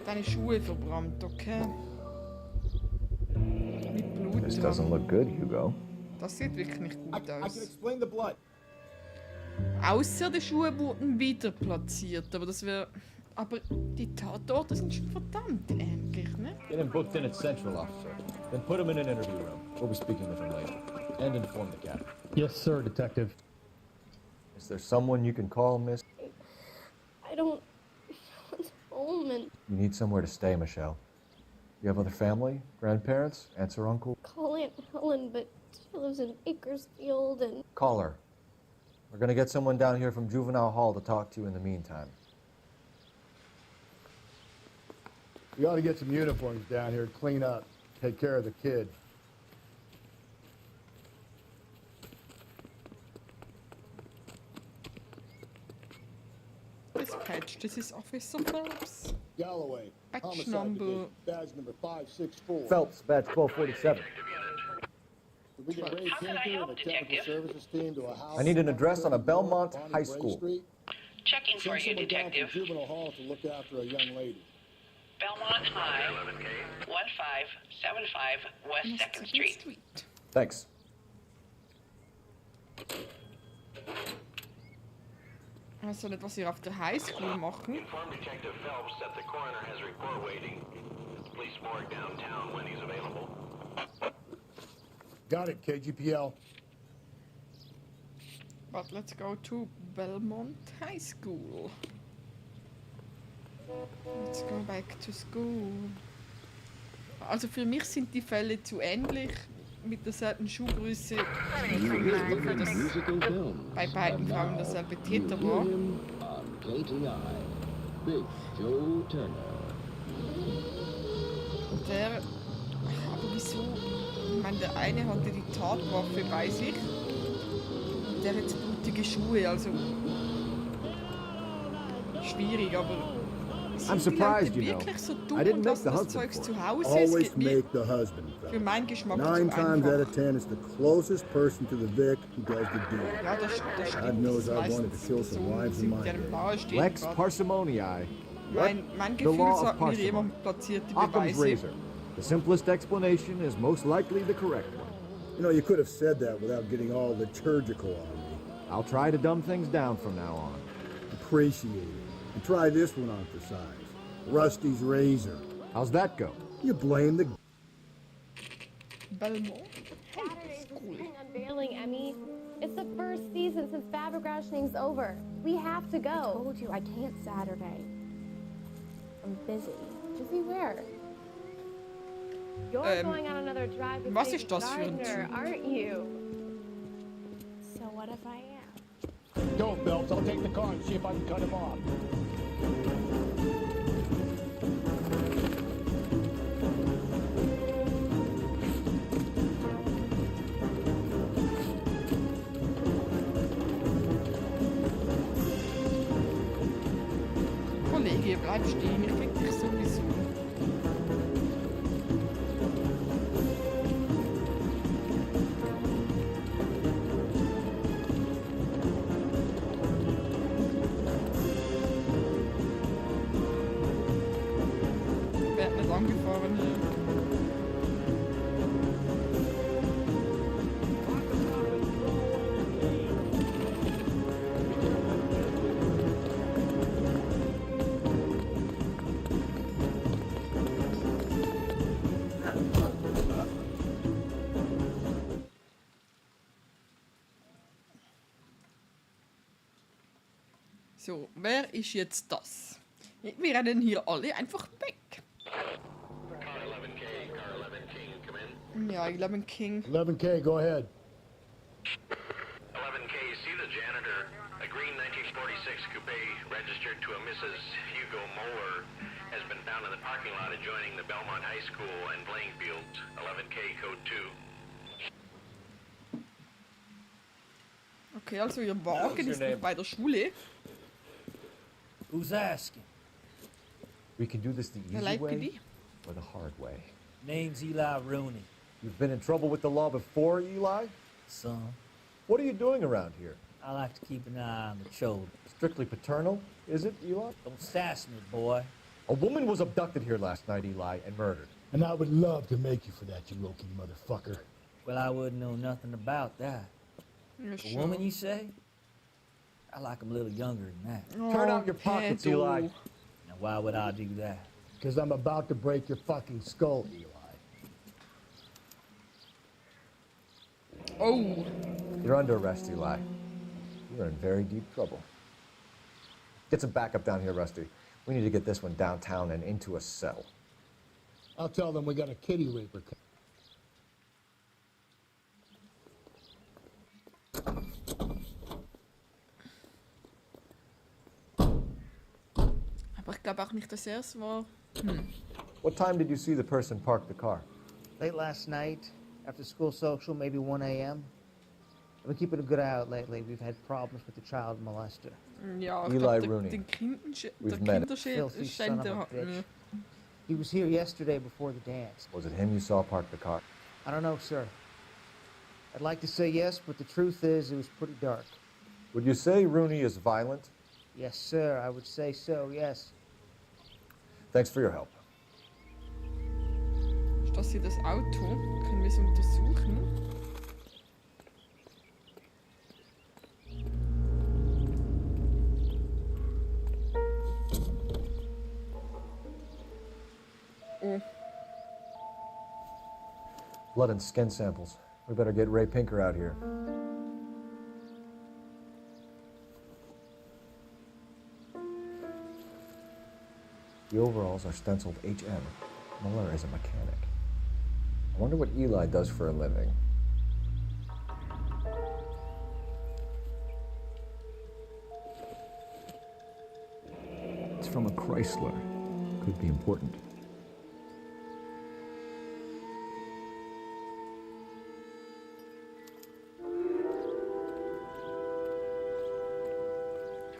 Deine Schuhe verbrannt, okay? Mit Blut. This doesn't look good, Hugo. Das sieht wirklich nicht gut I can aus. explain the blood. Außer die Schuhe wurden wieder platziert, aber das wäre... Aber die Tatorte sind schon verdammt ähnlich, ne? Get him booked in at Central, officer. Then put him in an interview room. We'll be speaking with him later. And inform the captain. Yes, sir, Detective. Is there someone you can call, miss? I don't want home and You need somewhere to stay, Michelle. You have other family? Grandparents? Aunts or uncle? call Aunt Helen, but she lives in Bakersfield and Call her. We're gonna get someone down here from Juvenile Hall to talk to you in the meantime. We ought to get some uniforms down here, clean up, take care of the kid. Dispatch, this is Officer Phelps. Galloway, Batch homicide number... division, badge number 564. Phelps, badge 1247. Did we get Ray Tinker and the technical services team to a house? I need an address on a Belmont High School. Checking for Send you, someone down Detective. from Juvenile Hall to look after a young lady. Belmont High, 1575 West 2nd Street. Thanks. Also nicht, was ihr auf der Highschool machen. Inform Detective Phelps that the coroner has report waiting. Police morgue downtown when he's available. Got it, KGPL. But let's go to Belmont High School. Let's go back to school. Also für mich sind die Fälle zu ähnlich mit derselben Schuhgröße. Ich habe das Gefühl, dass bei beiden Frauen derselbe Täter war. Der, aber wieso? Ich meine, der eine hatte die Tatwaffe bei sich. Der hat jetzt blutige Schuhe, also schwierig, aber I'm surprised, you know. I didn't make the husband for it. Always make the husband. Für meinen Geschmack 9 zu times einfach. out of 10, it's the closest person to the Vic who does the deed. Ja, das God stimmt. knows Das I wanted to meistens kill some so, wives in my der day. nahe steht. Lex parsimoniae. Mein The Gefühl law of sagt mir, parsimony. jemand platziert die Occam's Beweise. razor. The simplest explanation is most likely the correct one. You know, you could have said that without getting all liturgical on me. I'll try to dumb things down from now on. Appreciate it. And try this one on for size. Rusty's razor. How's that go? You blame the... Belmont. Saturday's the spring unveiling, Emmy. It's the first season since Fabergrashing's over. We have to go. I told you I can't Saturday. I'm busy. Busy where? You're going on another drive with was Big ist das für ein Gardner, Typ? aren't you? So what if I am? Go, Phelps. I'll take the car and see if I can cut him off. Kollege, bleib stehen, ich krieg dich sowieso. Werd nicht angefahren hier. So, wer ist jetzt das? Wir rennen hier alle einfach weg. Ja, 11 King. 11K, go ahead. 11K, see the janitor. A green 1946 coupe registered to a Mrs. Hugo Moeller has been found in the parking lot adjoining the Belmont High School and playing fields. 11K, code 2. Okay, also ihr Wagen ist noch bei der Schule. Who's asking? We can do this the easy like way me? or the hard way. Name's Eli Rooney. You've been in trouble with the law before, Eli? Son, What are you doing around here? I like to keep an eye on the children. Strictly paternal, is it, Eli? Don't sass me, boy. A woman was abducted here last night, Eli, and murdered. And I would love to make you for that, you low-key motherfucker. Well, I wouldn't know nothing about that. A woman, you say? I like 'em a little younger than that. Turn out your pockets, Eli. Now, why would I do that? Because I'm about to break your fucking skull, Eli. Oh. You're under arrest, Eli. You're in very deep trouble. Get some backup down here, Rusty. We need to get this one downtown and into a cell. I'll tell them we got a kitty raper. Aber ich glaube auch nicht, dass er es war. What time did you see the person park the car? Late last night, after school social, maybe 1 a.m. I've been keeping a good eye out lately. We've had problems with the child molester. Ja, Eli glaub, Rooney. Den We've met him. Filthy son of a hatten bitch. wir. He was here yesterday before the dance. Was it him you saw park the car? I don't know, sir. I'd like to say yes, but the truth is it was pretty dark. Would you say Rooney is violent? Yes, sir, I would say so, yes. Thanks for your help. Ist das hier das Auto? Können wir es untersuchen? Oh. Blood and skin samples. We better get Ray Pinker out here. The overalls are stenciled HM. Muller is a mechanic. I wonder what Eli does for a living. It's from a Chrysler. Could be important.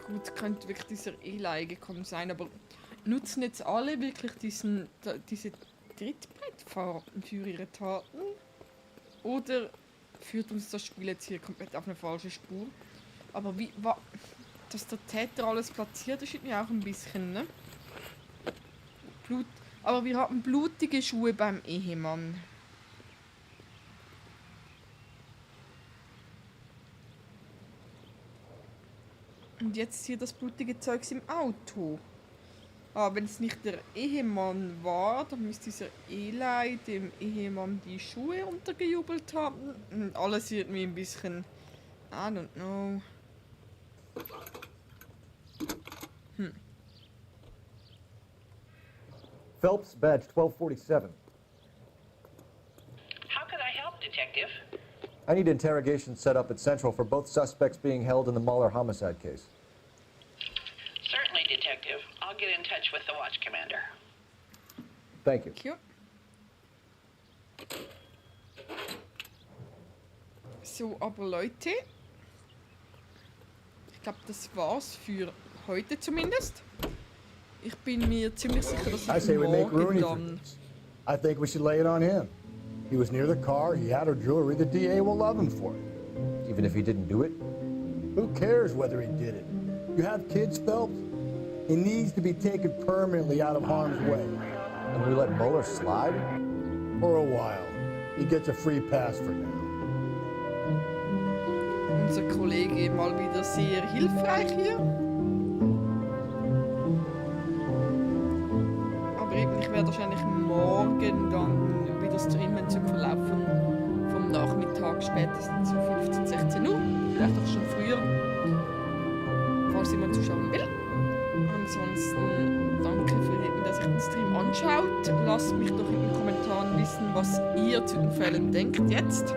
Gut, könnte wirklich dieser Eli gekommen sein, aber nutzen jetzt alle wirklich diese Trittbrettfahrten für ihre Taten? Oder führt uns das Spiel jetzt hier komplett auf eine falsche Spur? Aber dass der Täter alles platziert, ist mir auch ein bisschen, ne? Aber wir haben blutige Schuhe beim Ehemann. Und jetzt hier das blutige Zeugs im Auto. Aber wenn es nicht der Ehemann war, dann müsste dieser Eli dem Ehemann die Schuhe untergejubelt haben. Und alles irgendwie ein bisschen... I don't know. Phelps, badge 1247. How could I help, Detective? I need interrogation set up at Central for both suspects being held in the Muller homicide case. Certainly, Detective. I'll get in touch with the watch commander. Thank you. Cute. So, aber Leute, ich glaube, das war's für heute zumindest. Ich bin mir ziemlich sicher, dass ich morgen dann... I think we should lay it on him. He was near the car, he had her jewelry, the DA will love him for it. Even if he didn't do it? Who cares whether he did it? You have kids, Phelps? He needs to be taken permanently out of harm's way. And we let Muller slide? For a while. He gets a free pass for now. Unser Kollege mal wieder sehr hilfreich hier. Aber eben, ich werde wahrscheinlich morgen dann wieder streamen zum Verlauf vom Nachmittag, spätestens so 15, 16 Uhr. Vielleicht auch schon früher, falls jemand zuschauen will. Ansonsten danke für jeden, der sich den Stream anschaut. Lasst mich doch in den Kommentaren wissen, was ihr zu den Fällen denkt jetzt.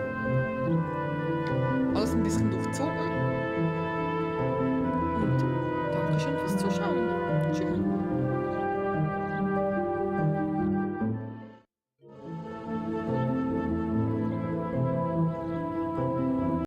Alles ein bisschen durchzogen. Und danke schön fürs Zuschauen. Tschüss.